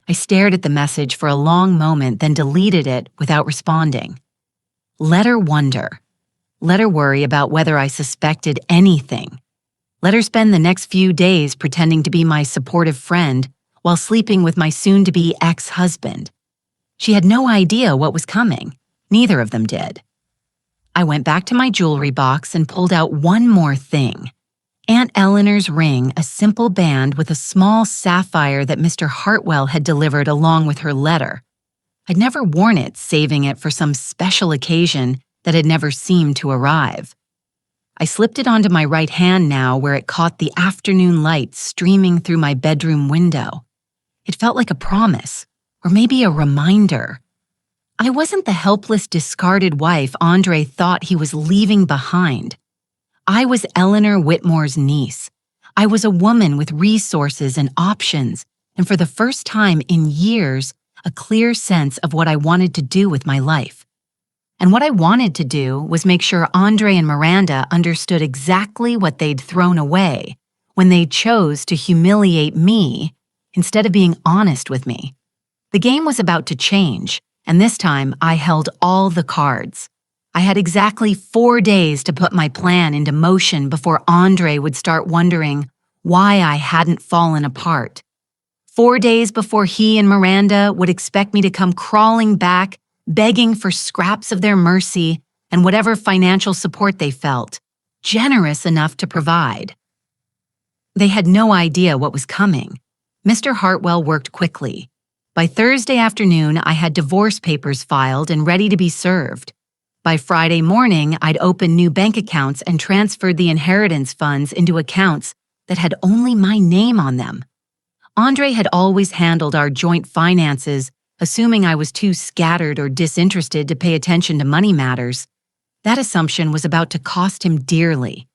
I stared at the message for a long moment, then deleted it without responding. Let her wonder. Let her worry about whether I suspected anything. Let her spend the next few days pretending to be my supportive friend while sleeping with my soon-to-be ex-husband. She had no idea what was coming. Neither of them did. I went back to my jewelry box and pulled out one more thing. Aunt Eleanor's ring, a simple band with a small sapphire that Mr. Hartwell had delivered along with her letter. I'd never worn it, saving it for some special occasion that had never seemed to arrive. I slipped it onto my right hand now, where it caught the afternoon light streaming through my bedroom window. It felt like a promise, or maybe a reminder. I wasn't the helpless, discarded wife Andre thought he was leaving behind. I was Eleanor Whitmore's niece. I was a woman with resources and options, and for the first time in years, a clear sense of what I wanted to do with my life. And what I wanted to do was make sure Andre and Miranda understood exactly what they'd thrown away when they chose to humiliate me instead of being honest with me. The game was about to change, and this time I held all the cards. I had exactly 4 days to put my plan into motion before Andre would start wondering why I hadn't fallen apart. 4 days before he and Miranda would expect me to come crawling back, begging for scraps of their mercy and whatever financial support they felt, generous enough to provide. They had no idea what was coming. Mr. Hartwell worked quickly. By Thursday afternoon, I had divorce papers filed and ready to be served. By Friday morning, I'd opened new bank accounts and transferred the inheritance funds into accounts that had only my name on them. Andre had always handled our joint finances, assuming I was too scattered or disinterested to pay attention to money matters. That assumption was about to cost him dearly.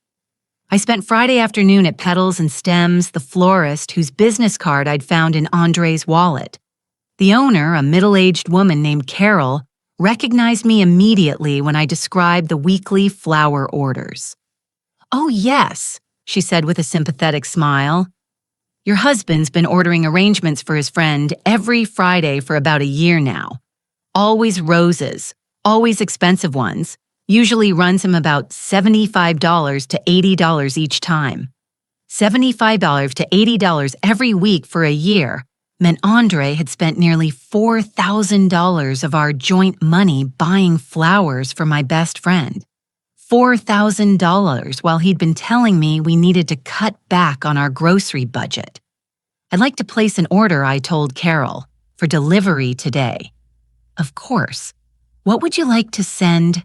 I spent Friday afternoon at Petals and Stems, the florist whose business card I'd found in Andre's wallet. The owner, a middle-aged woman named Carol, recognized me immediately when I described the weekly flower orders. "Oh, yes," she said with a sympathetic smile. "Your husband's been ordering arrangements for his friend every Friday for about a year now. Always roses, always expensive ones. Usually runs him about $75 to $80 each time. $75 to $80 every week for a year meant Andre had spent nearly $4,000 of our joint money buying flowers for my best friend. $4,000 while he'd been telling me we needed to cut back on our grocery budget. "I'd like to place an order," I told Carol, "for delivery today." "Of course. What would you like to send?"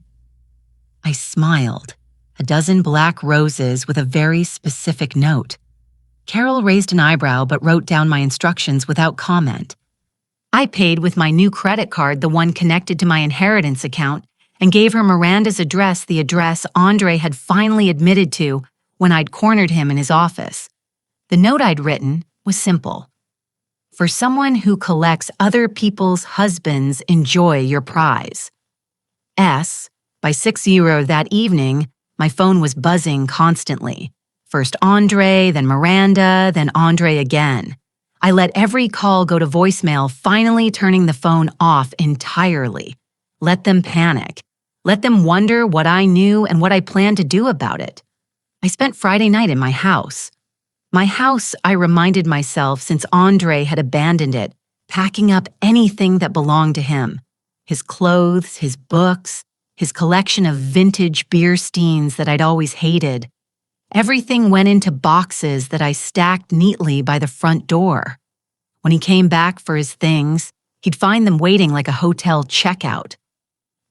I smiled. A dozen black roses with a very specific note. Carol raised an eyebrow but wrote down my instructions without comment. I paid with my new credit card, the one connected to my inheritance account, and gave her Miranda's address, the address Andre had finally admitted to when I'd cornered him in his office. The note I'd written was simple. "For someone who collects other people's husbands, enjoy your prize." S. By 6:00 that evening, my phone was buzzing constantly. First Andre, then Miranda, then Andre again. I let every call go to voicemail, finally turning the phone off entirely. Let them panic. Let them wonder what I knew and what I planned to do about it. I spent Friday night in my house. My house, I reminded myself, since Andre had abandoned it, packing up anything that belonged to him. His clothes, his books, his collection of vintage beer steins that I'd always hated. Everything went into boxes that I stacked neatly by the front door. When he came back for his things, he'd find them waiting like a hotel checkout.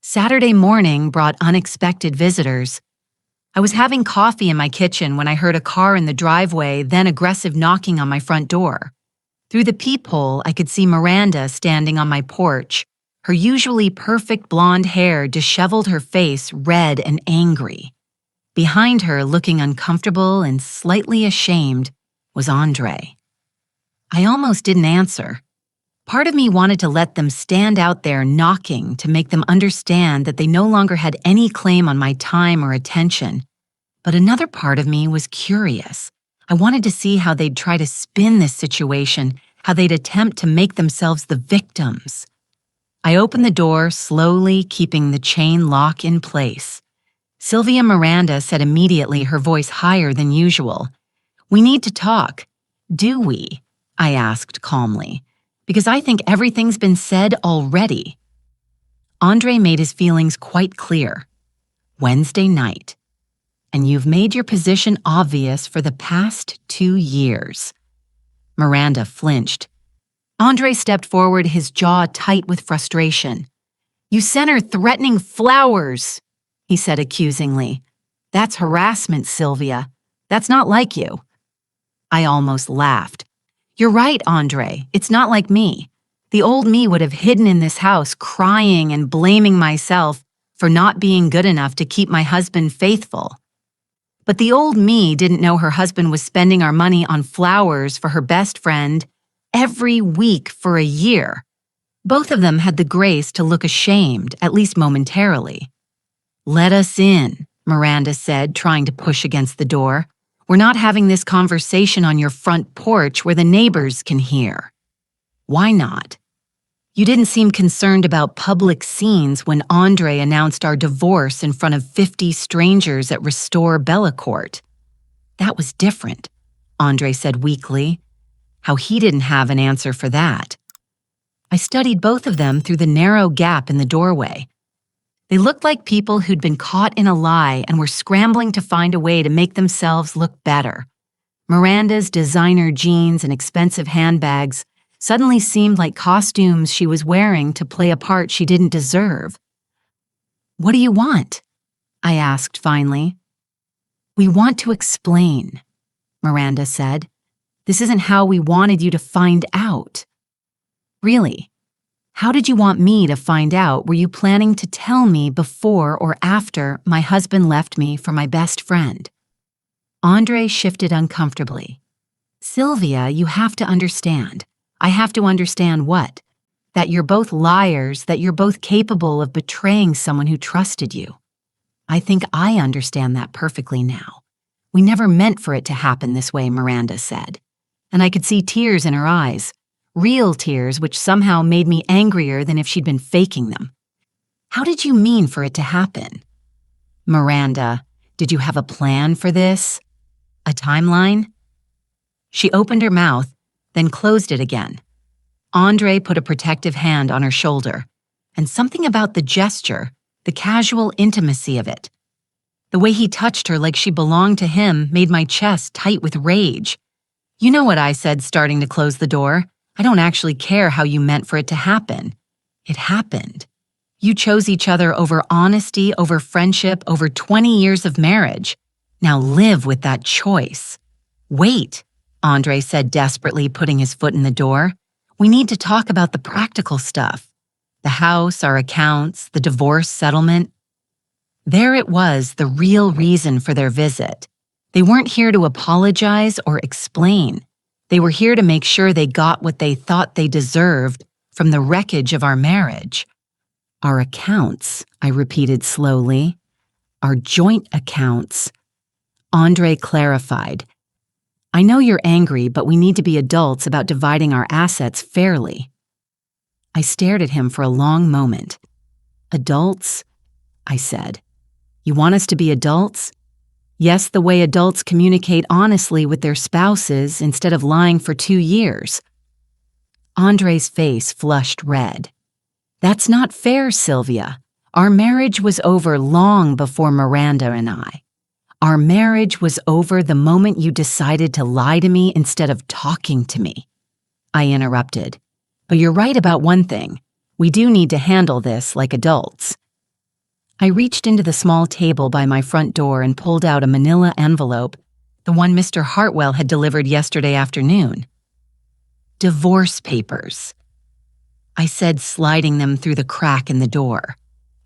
Saturday morning brought unexpected visitors. I was having coffee in my kitchen when I heard a car in the driveway, then aggressive knocking on my front door. Through the peephole, I could see Miranda standing on my porch. Her usually perfect blonde hair disheveled her face red and angry. Behind her, looking uncomfortable and slightly ashamed, was Andre. I almost didn't answer. Part of me wanted to let them stand out there knocking to make them understand that they no longer had any claim on my time or attention. But another part of me was curious. I wanted to see how they'd try to spin this situation, how they'd attempt to make themselves the victims. I opened the door slowly, keeping the chain lock in place. Sylvia Miranda said immediately, her voice higher than usual. "We need to talk." "Do we?" I asked calmly. "Because I think everything's been said already." Andre made his feelings quite clear. "Wednesday night. And you've made your position obvious for the past 2 years." Miranda flinched. Andre stepped forward, his jaw tight with frustration. "You sent her threatening flowers," he said accusingly. "That's harassment, Sylvia. That's not like you." I almost laughed. "You're right, Andre. It's not like me. The old me would have hidden in this house, crying and blaming myself for not being good enough to keep my husband faithful. But the old me didn't know her husband was spending our money on flowers for her best friend every week for a year. Both of them had the grace to look ashamed, at least momentarily. "Let us in," Miranda said, trying to push against the door. "We're not having this conversation on your front porch where the neighbors can hear." "Why not?" "You didn't seem concerned about public scenes when Andre announced our divorce in front of 50 strangers at Restore Bellacourt." "That was different," Andre said weakly. How he didn't have an answer for that. I studied both of them through the narrow gap in the doorway. They looked like people who'd been caught in a lie and were scrambling to find a way to make themselves look better. Miranda's designer jeans and expensive handbags suddenly seemed like costumes she was wearing to play a part she didn't deserve. What do you want? I asked finally. We want to explain, Miranda said. This isn't how we wanted you to find out. Really? How did you want me to find out? Were you planning to tell me before or after my husband left me for my best friend? Andre shifted uncomfortably. Sylvia, you have to understand. I have to understand what? That you're both liars, that you're both capable of betraying someone who trusted you. I think I understand that perfectly now. We never meant for it to happen this way, Miranda said. And I could see tears in her eyes. Real tears, which somehow made me angrier than if she'd been faking them. How did you mean for it to happen? Miranda, did you have a plan for this? A timeline? She opened her mouth, then closed it again. Andre put a protective hand on her shoulder, and something about the gesture, the casual intimacy of it. The way he touched her like she belonged to him made my chest tight with rage. You know what I said, starting to close the door? I don't actually care how you meant for it to happen. It happened. You chose each other over honesty, over friendship, over 20 years of marriage. Now live with that choice. Wait, Andre said desperately, putting his foot in the door. We need to talk about the practical stuff. The house, our accounts, the divorce settlement. There it was, the real reason for their visit. They weren't here to apologize or explain. They were here to make sure they got what they thought they deserved from the wreckage of our marriage. Our accounts, I repeated slowly. Our joint accounts. Andre clarified. I know you're angry, but we need to be adults about dividing our assets fairly. I stared at him for a long moment. Adults? I said. You want us to be adults? Yes, the way adults communicate honestly with their spouses instead of lying for 2 years. Andre's face flushed red. That's not fair, Sylvia. Our marriage was over long before Miranda and I. Our marriage was over the moment you decided to lie to me instead of talking to me. I interrupted. But you're right about one thing. We do need to handle this like adults. I reached into the small table by my front door and pulled out a manila envelope, the one Mr. Hartwell had delivered yesterday afternoon. Divorce papers. I said, sliding them through the crack in the door.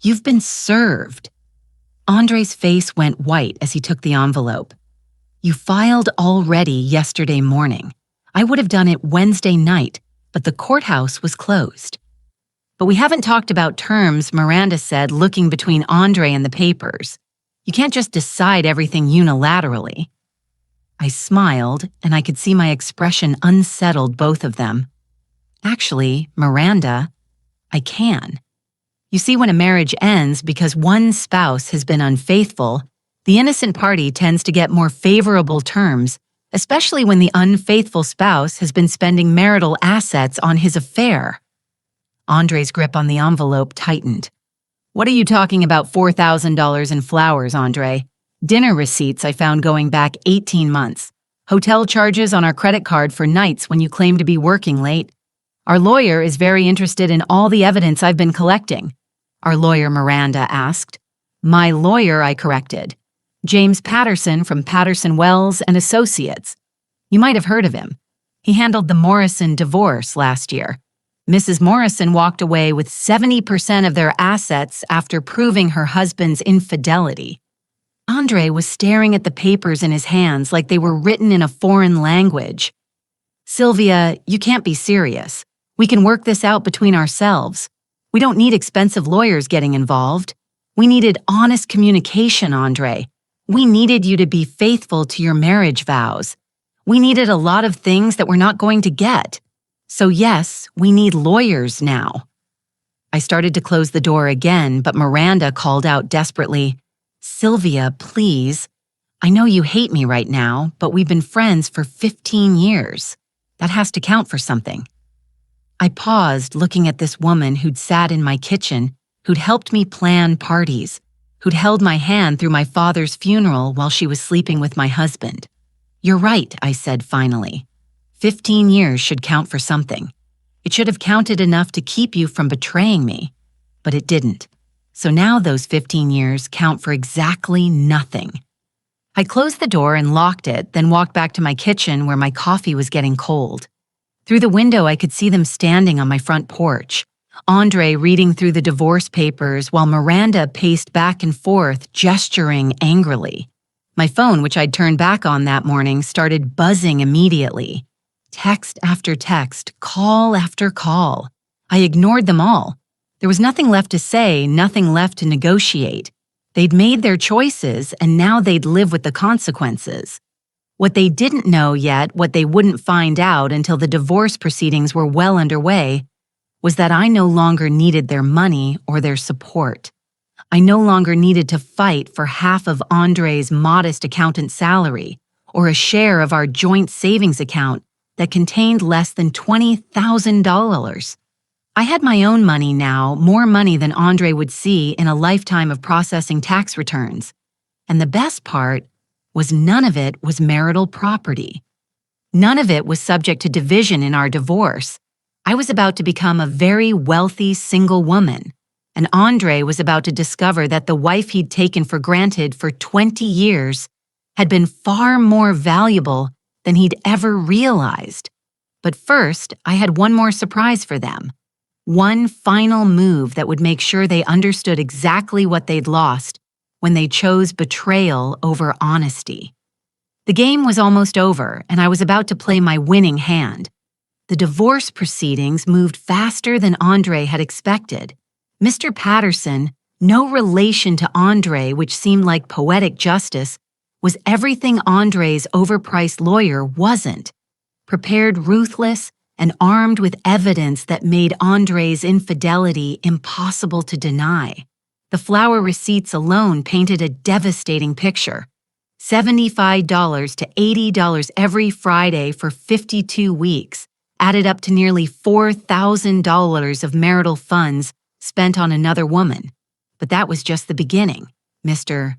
You've been served. Andre's face went white as he took the envelope. You filed already yesterday morning. I would have done it Wednesday night, but the courthouse was closed. But we haven't talked about terms, Miranda said, looking between Andre and the papers. You can't just decide everything unilaterally. I smiled, and I could see my expression unsettled both of them. Actually, Miranda, I can. You see, when a marriage ends because one spouse has been unfaithful, the innocent party tends to get more favorable terms, especially when the unfaithful spouse has been spending marital assets on his affair. Andre's grip on the envelope tightened. What are you talking about $4,000 in flowers, Andre? Dinner receipts I found going back 18 months. Hotel charges on our credit card for nights when you claim to be working late. Our lawyer is very interested in all the evidence I've been collecting. Our lawyer, Miranda, asked. My lawyer, I corrected. James Patterson from Patterson Wells and Associates. You might have heard of him. He handled the Morrison divorce last year. Mrs. Morrison walked away with 70% of their assets after proving her husband's infidelity. Andre was staring at the papers in his hands like they were written in a foreign language. Sylvia, you can't be serious. We can work this out between ourselves. We don't need expensive lawyers getting involved. We needed honest communication, Andre. We needed you to be faithful to your marriage vows. We needed a lot of things that we're not going to get. So yes, we need lawyers now. I started to close the door again, but Miranda called out desperately, Sylvia, please. I know you hate me right now, but we've been friends for 15 years. That has to count for something. I paused, looking at this woman who'd sat in my kitchen, who'd helped me plan parties, who'd held my hand through my father's funeral while she was sleeping with my husband. You're right, I said finally. 15 years should count for something. It should have counted enough to keep you from betraying me, but it didn't. So now those 15 years count for exactly nothing. I closed the door and locked it, then walked back to my kitchen where my coffee was getting cold. Through the window, I could see them standing on my front porch. Andre reading through the divorce papers while Miranda paced back and forth, gesturing angrily. My phone, which I'd turned back on that morning, started buzzing immediately. Text after text, call after call. I ignored them all. There was nothing left to say, nothing left to negotiate. They'd made their choices, and now they'd live with the consequences. What they didn't know yet, what they wouldn't find out until the divorce proceedings were well underway, was that I no longer needed their money or their support. I no longer needed to fight for half of Andre's modest accountant salary or a share of our joint savings account that contained less than $20,000. I had my own money now, more money than Andre would see in a lifetime of processing tax returns. And the best part was none of it was marital property. None of it was subject to division in our divorce. I was about to become a very wealthy single woman, and Andre was about to discover that the wife he'd taken for granted for 20 years had been far more valuable than he'd ever realized. But first, I had one more surprise for them. One final move that would make sure they understood exactly what they'd lost when they chose betrayal over honesty. The game was almost over, and I was about to play my winning hand. The divorce proceedings moved faster than Andre had expected. Mr. Patterson, no relation to Andre, which seemed like poetic justice, was everything Andre's overpriced lawyer wasn't. Prepared ruthless and armed with evidence that made Andre's infidelity impossible to deny. The flower receipts alone painted a devastating picture. $75 to $80 every Friday for 52 weeks added up to nearly $4,000 of marital funds spent on another woman. But that was just the beginning. Mr.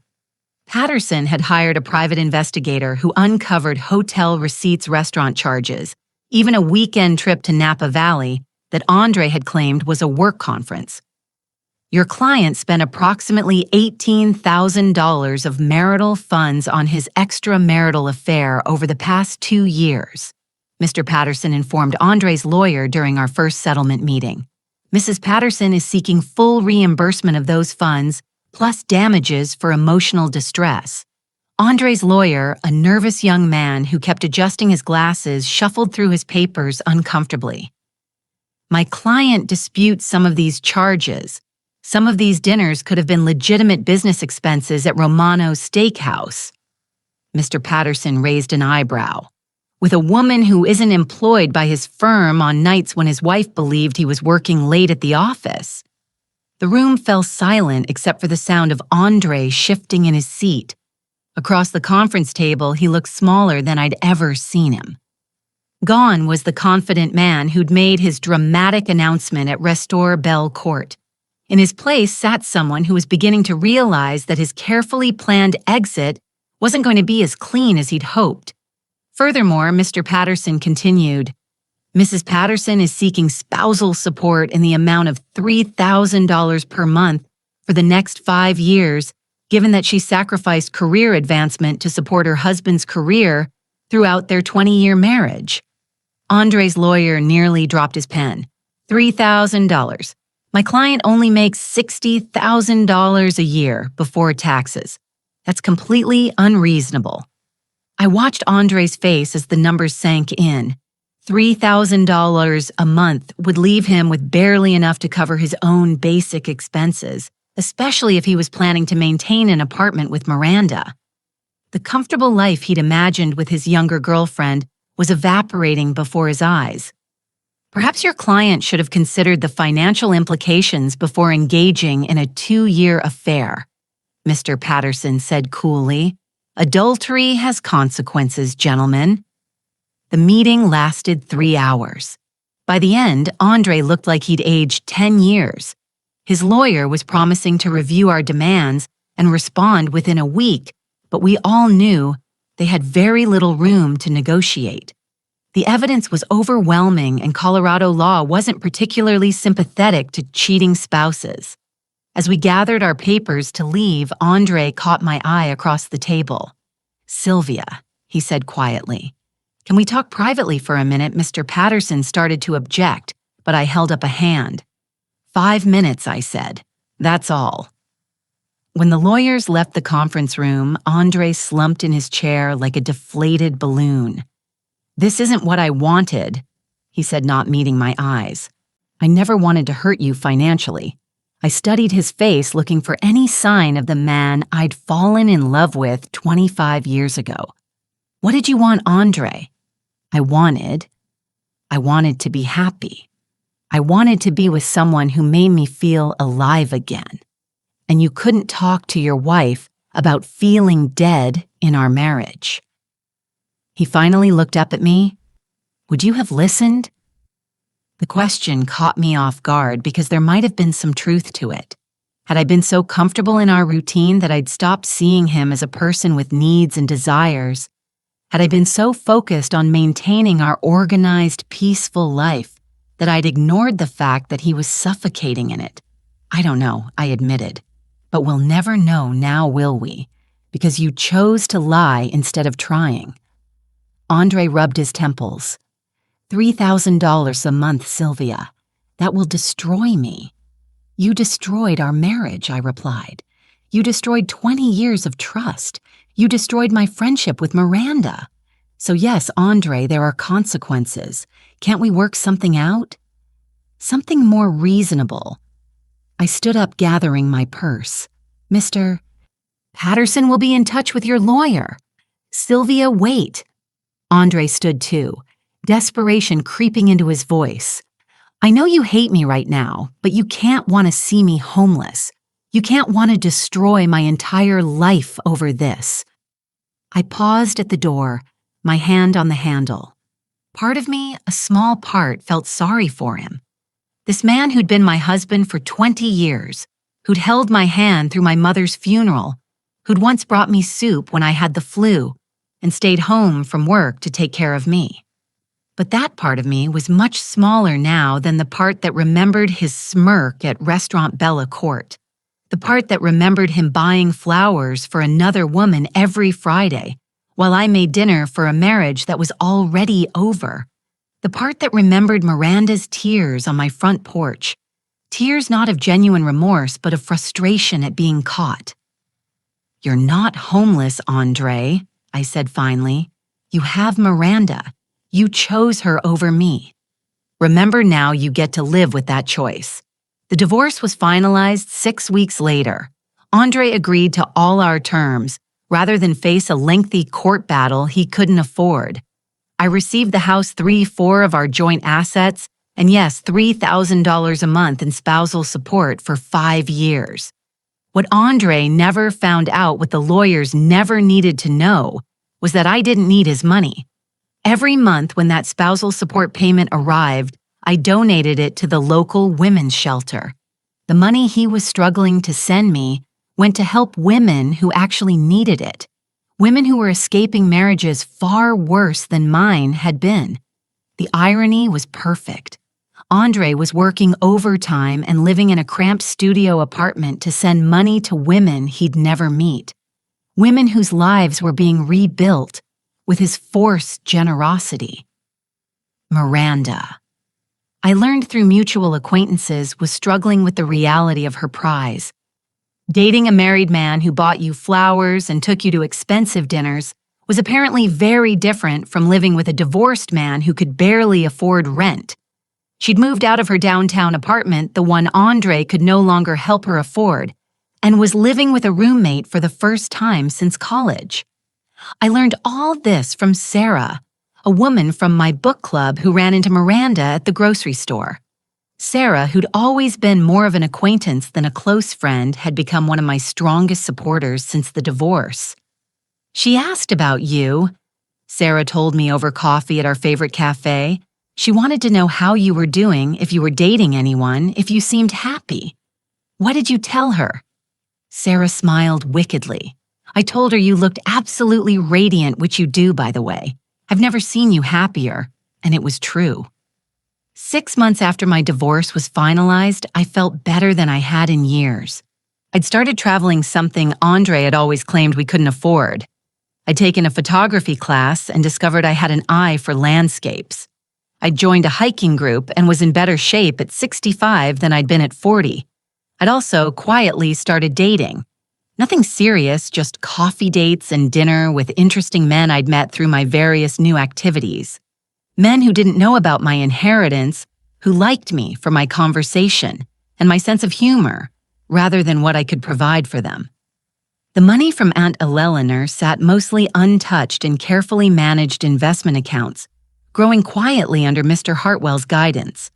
Patterson had hired a private investigator who uncovered hotel receipts, restaurant charges, even a weekend trip to Napa Valley that Andre had claimed was a work conference. Your client spent approximately $18,000 of marital funds on his extramarital affair over the past 2 years, Mr. Patterson informed Andre's lawyer during our first settlement meeting. Mrs. Patterson is seeking full reimbursement of those funds, plus damages for emotional distress. Andre's lawyer, a nervous young man who kept adjusting his glasses, shuffled through his papers uncomfortably. My client disputes some of these charges. Some of these dinners could have been legitimate business expenses at Romano's Steakhouse. Mr. Patterson raised an eyebrow. With a woman who isn't employed by his firm on nights when his wife believed he was working late at the office. The room fell silent except for the sound of Andre shifting in his seat. Across the conference table, he looked smaller than I'd ever seen him. Gone was the confident man who'd made his dramatic announcement at Restore Belle Court. In his place sat someone who was beginning to realize that his carefully planned exit wasn't going to be as clean as he'd hoped. Furthermore, Mr. Patterson continued, Mrs. Patterson is seeking spousal support in the amount of $3,000 per month for the next 5 years, given that she sacrificed career advancement to support her husband's career throughout their 20-year marriage. Andre's lawyer nearly dropped his pen. $3,000. My client only makes $60,000 a year before taxes. That's completely unreasonable. I watched Andre's face as the numbers sank in. $3,000 a month would leave him with barely enough to cover his own basic expenses, especially if he was planning to maintain an apartment with Miranda. The comfortable life he'd imagined with his younger girlfriend was evaporating before his eyes. Perhaps your client should have considered the financial implications before engaging in a 2-year affair, Mr. Patterson said coolly. Adultery has consequences, gentlemen. The meeting lasted 3 hours. By the end, Andre looked like he'd aged 10 years. His lawyer was promising to review our demands and respond within a week, but we all knew they had very little room to negotiate. The evidence was overwhelming, and Colorado law wasn't particularly sympathetic to cheating spouses. As we gathered our papers to leave, Andre caught my eye across the table. "Sylvia," he said quietly. "Can we talk privately for a minute?" Mr. Patterson started to object, but I held up a hand. "5 minutes," I said. "That's all." When the lawyers left the conference room, Andre slumped in his chair like a deflated balloon. "This isn't what I wanted," he said, not meeting my eyes. "I never wanted to hurt you financially." I studied his face, looking for any sign of the man I'd fallen in love with 25 years ago. "What did you want, Andre?" I wanted to be happy. I wanted to be with someone who made me feel alive again. And you couldn't talk to your wife about feeling dead in our marriage. He finally looked up at me. "Would you have listened?" The question caught me off guard because there might have been some truth to it. Had I been so comfortable in our routine that I'd stopped seeing him as a person with needs and desires? Had I been so focused on maintaining our organized, peaceful life that I'd ignored the fact that he was suffocating in it? I don't know, I admitted. But we'll never know now, will we? Because you chose to lie instead of trying. Andre rubbed his temples. $3,000 a month, Sylvia. That will destroy me. You destroyed our marriage, I replied. You destroyed 20 years of trust. You destroyed my friendship with Miranda. So yes, Andre, there are consequences. Can't we work something out? Something more reasonable. I stood up, gathering my purse. "Mr. Patterson will be in touch with your lawyer." "Sylvia, wait." Andre stood too, desperation creeping into his voice. "I know you hate me right now, but you can't want to see me homeless. You can't want to destroy my entire life over this." I paused at the door, my hand on the handle. Part of me, a small part, felt sorry for him. This man who'd been my husband for 20 years, who'd held my hand through my mother's funeral, who'd once brought me soup when I had the flu, and stayed home from work to take care of me. But that part of me was much smaller now than the part that remembered his smirk at Restaurant Bella Court, the part that remembered him buying flowers for another woman every Friday, while I made dinner for a marriage that was already over. The part that remembered Miranda's tears on my front porch, tears not of genuine remorse, but of frustration at being caught. "You're not homeless, Andre," I said finally. "You have Miranda. You chose her over me. Remember now, you get to live with that choice." The divorce was finalized 6 weeks later. Andre agreed to all our terms, rather than face a lengthy court battle he couldn't afford. I received the house 3/4 of our joint assets, and yes, $3,000 a month in spousal support for 5 years. What Andre never found out, what the lawyers never needed to know, was that I didn't need his money. Every month when that spousal support payment arrived, I donated it to the local women's shelter. The money he was struggling to send me went to help women who actually needed it. Women who were escaping marriages far worse than mine had been. The irony was perfect. Andre was working overtime and living in a cramped studio apartment to send money to women he'd never meet. Women whose lives were being rebuilt with his forced generosity. Miranda. I learned through mutual acquaintances, was struggling with the reality of her prize. Dating a married man who bought you flowers and took you to expensive dinners was apparently very different from living with a divorced man who could barely afford rent. She'd moved out of her downtown apartment, the one Andre could no longer help her afford, and was living with a roommate for the first time since college. I learned all this from Sarah, a woman from my book club who ran into Miranda at the grocery store. Sarah, who'd always been more of an acquaintance than a close friend, had become one of my strongest supporters since the divorce. "She asked about you," Sarah told me over coffee at our favorite cafe. "She wanted to know how you were doing, if you were dating anyone, if you seemed happy. What did you tell her?" Sarah smiled wickedly. "I told her you looked absolutely radiant, which you do, by the way. I've never seen you happier." And it was true. 6 months after my divorce was finalized, I felt better than I had in years. I'd started traveling, something Andre had always claimed we couldn't afford. I'd taken a photography class and discovered I had an eye for landscapes. I'd joined a hiking group and was in better shape at 65 than I'd been at 40. I'd also quietly started dating. Nothing serious, just coffee dates and dinner with interesting men I'd met through my various new activities. Men who didn't know about my inheritance, who liked me for my conversation and my sense of humor, rather than what I could provide for them. The money from Aunt Eleanor sat mostly untouched in carefully managed investment accounts, growing quietly under Mr. Hartwell's guidance.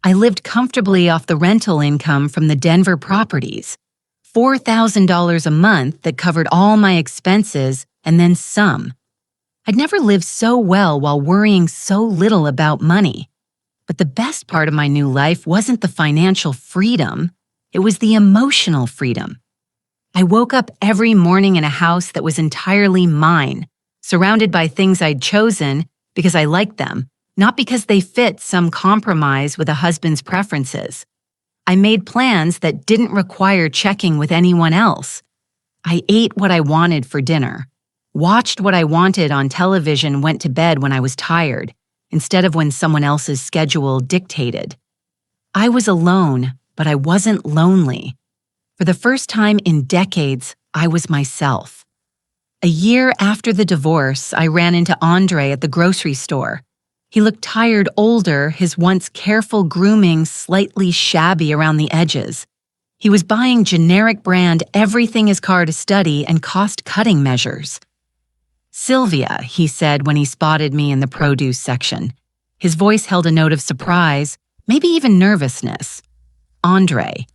I lived comfortably off the rental income from the Denver properties, $4,000 a month that covered all my expenses and then some. I'd never lived so well while worrying so little about money. But the best part of my new life wasn't the financial freedom, it was the emotional freedom. I woke up every morning in a house that was entirely mine, surrounded by things I'd chosen because I liked them, not because they fit some compromise with a husband's preferences. I made plans that didn't require checking with anyone else. I ate what I wanted for dinner, watched what I wanted on television, went to bed when I was tired, instead of when someone else's schedule dictated. I was alone, but I wasn't lonely. For the first time in decades, I was myself. A year after the divorce, I ran into Andre at the grocery store. He looked tired, older, his once careful grooming slightly shabby around the edges. He was buying generic brand everything his car to study and cost-cutting measures. "Sylvia," he said when he spotted me in the produce section. His voice held a note of surprise, maybe even nervousness. "Andre."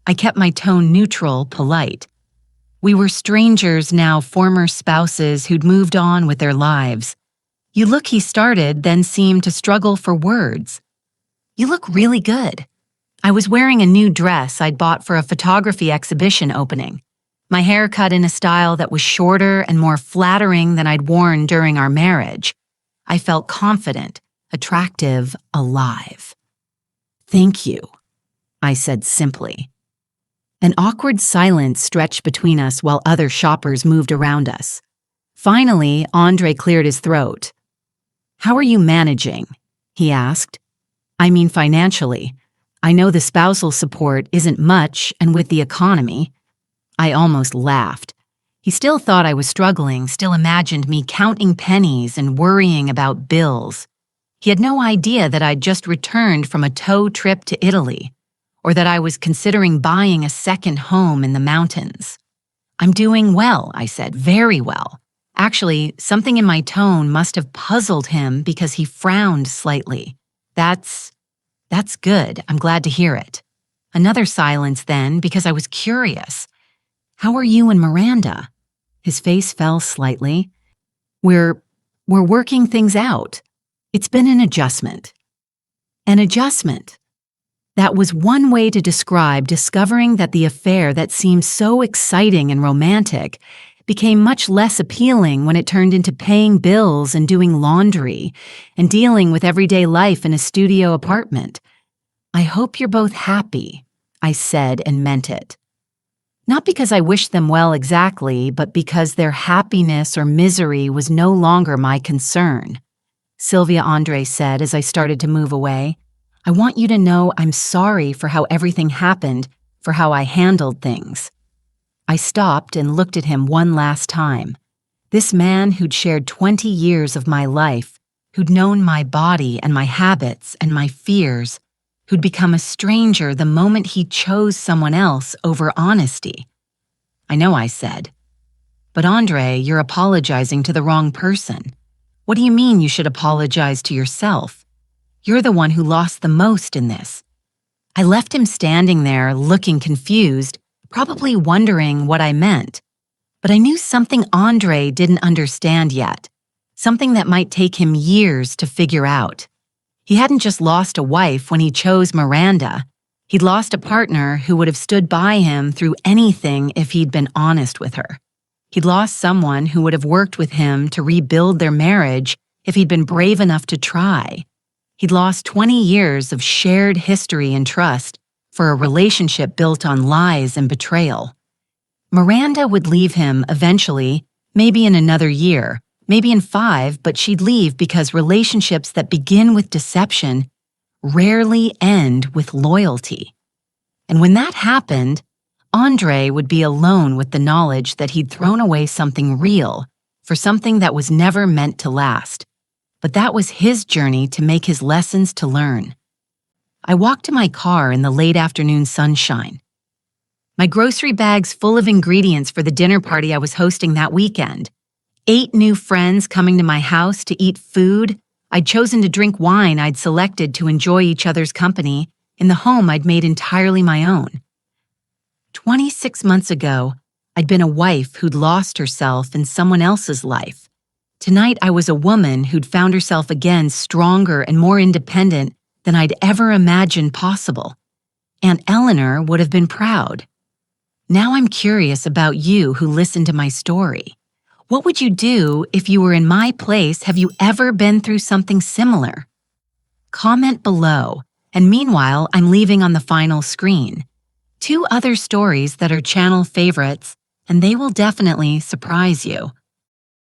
I kept my tone neutral, polite. We were strangers now, former spouses who'd moved on with their lives. "You look," he started, then seemed to struggle for words. "You look really good." I was wearing a new dress I'd bought for a photography exhibition opening. My hair cut in a style that was shorter and more flattering than I'd worn during our marriage. I felt confident, attractive, alive. "Thank you," I said simply. An awkward silence stretched between us while other shoppers moved around us. Finally, Andre cleared his throat. "How are you managing?" he asked. "I mean financially. I know the spousal support isn't much, and with the economy." I almost laughed. He still thought I was struggling, still imagined me counting pennies and worrying about bills. He had no idea that I'd just returned from a tow trip to Italy, or that I was considering buying a second home in the mountains. "I'm doing well," I said, "very well." Actually, something in my tone must have puzzled him because he frowned slightly. That's good. I'm glad to hear it." Another silence then, because I was curious. "How are you and Miranda?" His face fell slightly. We're working things out. It's been an adjustment." An adjustment. That was one way to describe discovering that the affair that seemed so exciting and romantic became much less appealing when it turned into paying bills and doing laundry and dealing with everyday life in a studio apartment. "I hope you're both happy," I said and meant it. Not because I wished them well exactly, but because their happiness or misery was no longer my concern. "Sylvia," Andre said as I started to move away, "I want you to know I'm sorry for how everything happened, for how I handled things." I stopped and looked at him one last time. This man who'd shared 20 years of my life, who'd known my body and my habits and my fears, who'd become a stranger the moment he chose someone else over honesty. "I know," I said. "But Andre, you're apologizing to the wrong person. What do you mean you should apologize to yourself? You're the one who lost the most in this." I left him standing there, looking confused, probably wondering what I meant. But I knew something Andre didn't understand yet, something that might take him years to figure out. He hadn't just lost a wife when he chose Miranda. He'd lost a partner who would have stood by him through anything if he'd been honest with her. He'd lost someone who would have worked with him to rebuild their marriage if he'd been brave enough to try. He'd lost 20 years of shared history and trust for a relationship built on lies and betrayal. Miranda would leave him eventually, maybe in another year, maybe in 5, but she'd leave because relationships that begin with deception rarely end with loyalty. And when that happened, Andre would be alone with the knowledge that he'd thrown away something real for something that was never meant to last. But that was his journey to make his lessons to learn. I walked to my car in the late afternoon sunshine. My grocery bags full of ingredients for the dinner party I was hosting that weekend. 8 new friends coming to my house to eat food. I'd chosen to drink wine I'd selected to enjoy each other's company in the home I'd made entirely my own. 26 months ago, I'd been a wife who'd lost herself in someone else's life. Tonight, I was a woman who'd found herself again stronger and more independent than I'd ever imagined possible. Aunt Eleanor would have been proud. Now I'm curious about you who listened to my story. What would you do if you were in my place? Have you ever been through something similar? Comment below, and meanwhile, I'm leaving on the final screen 2 other stories that are channel favorites, and they will definitely surprise you.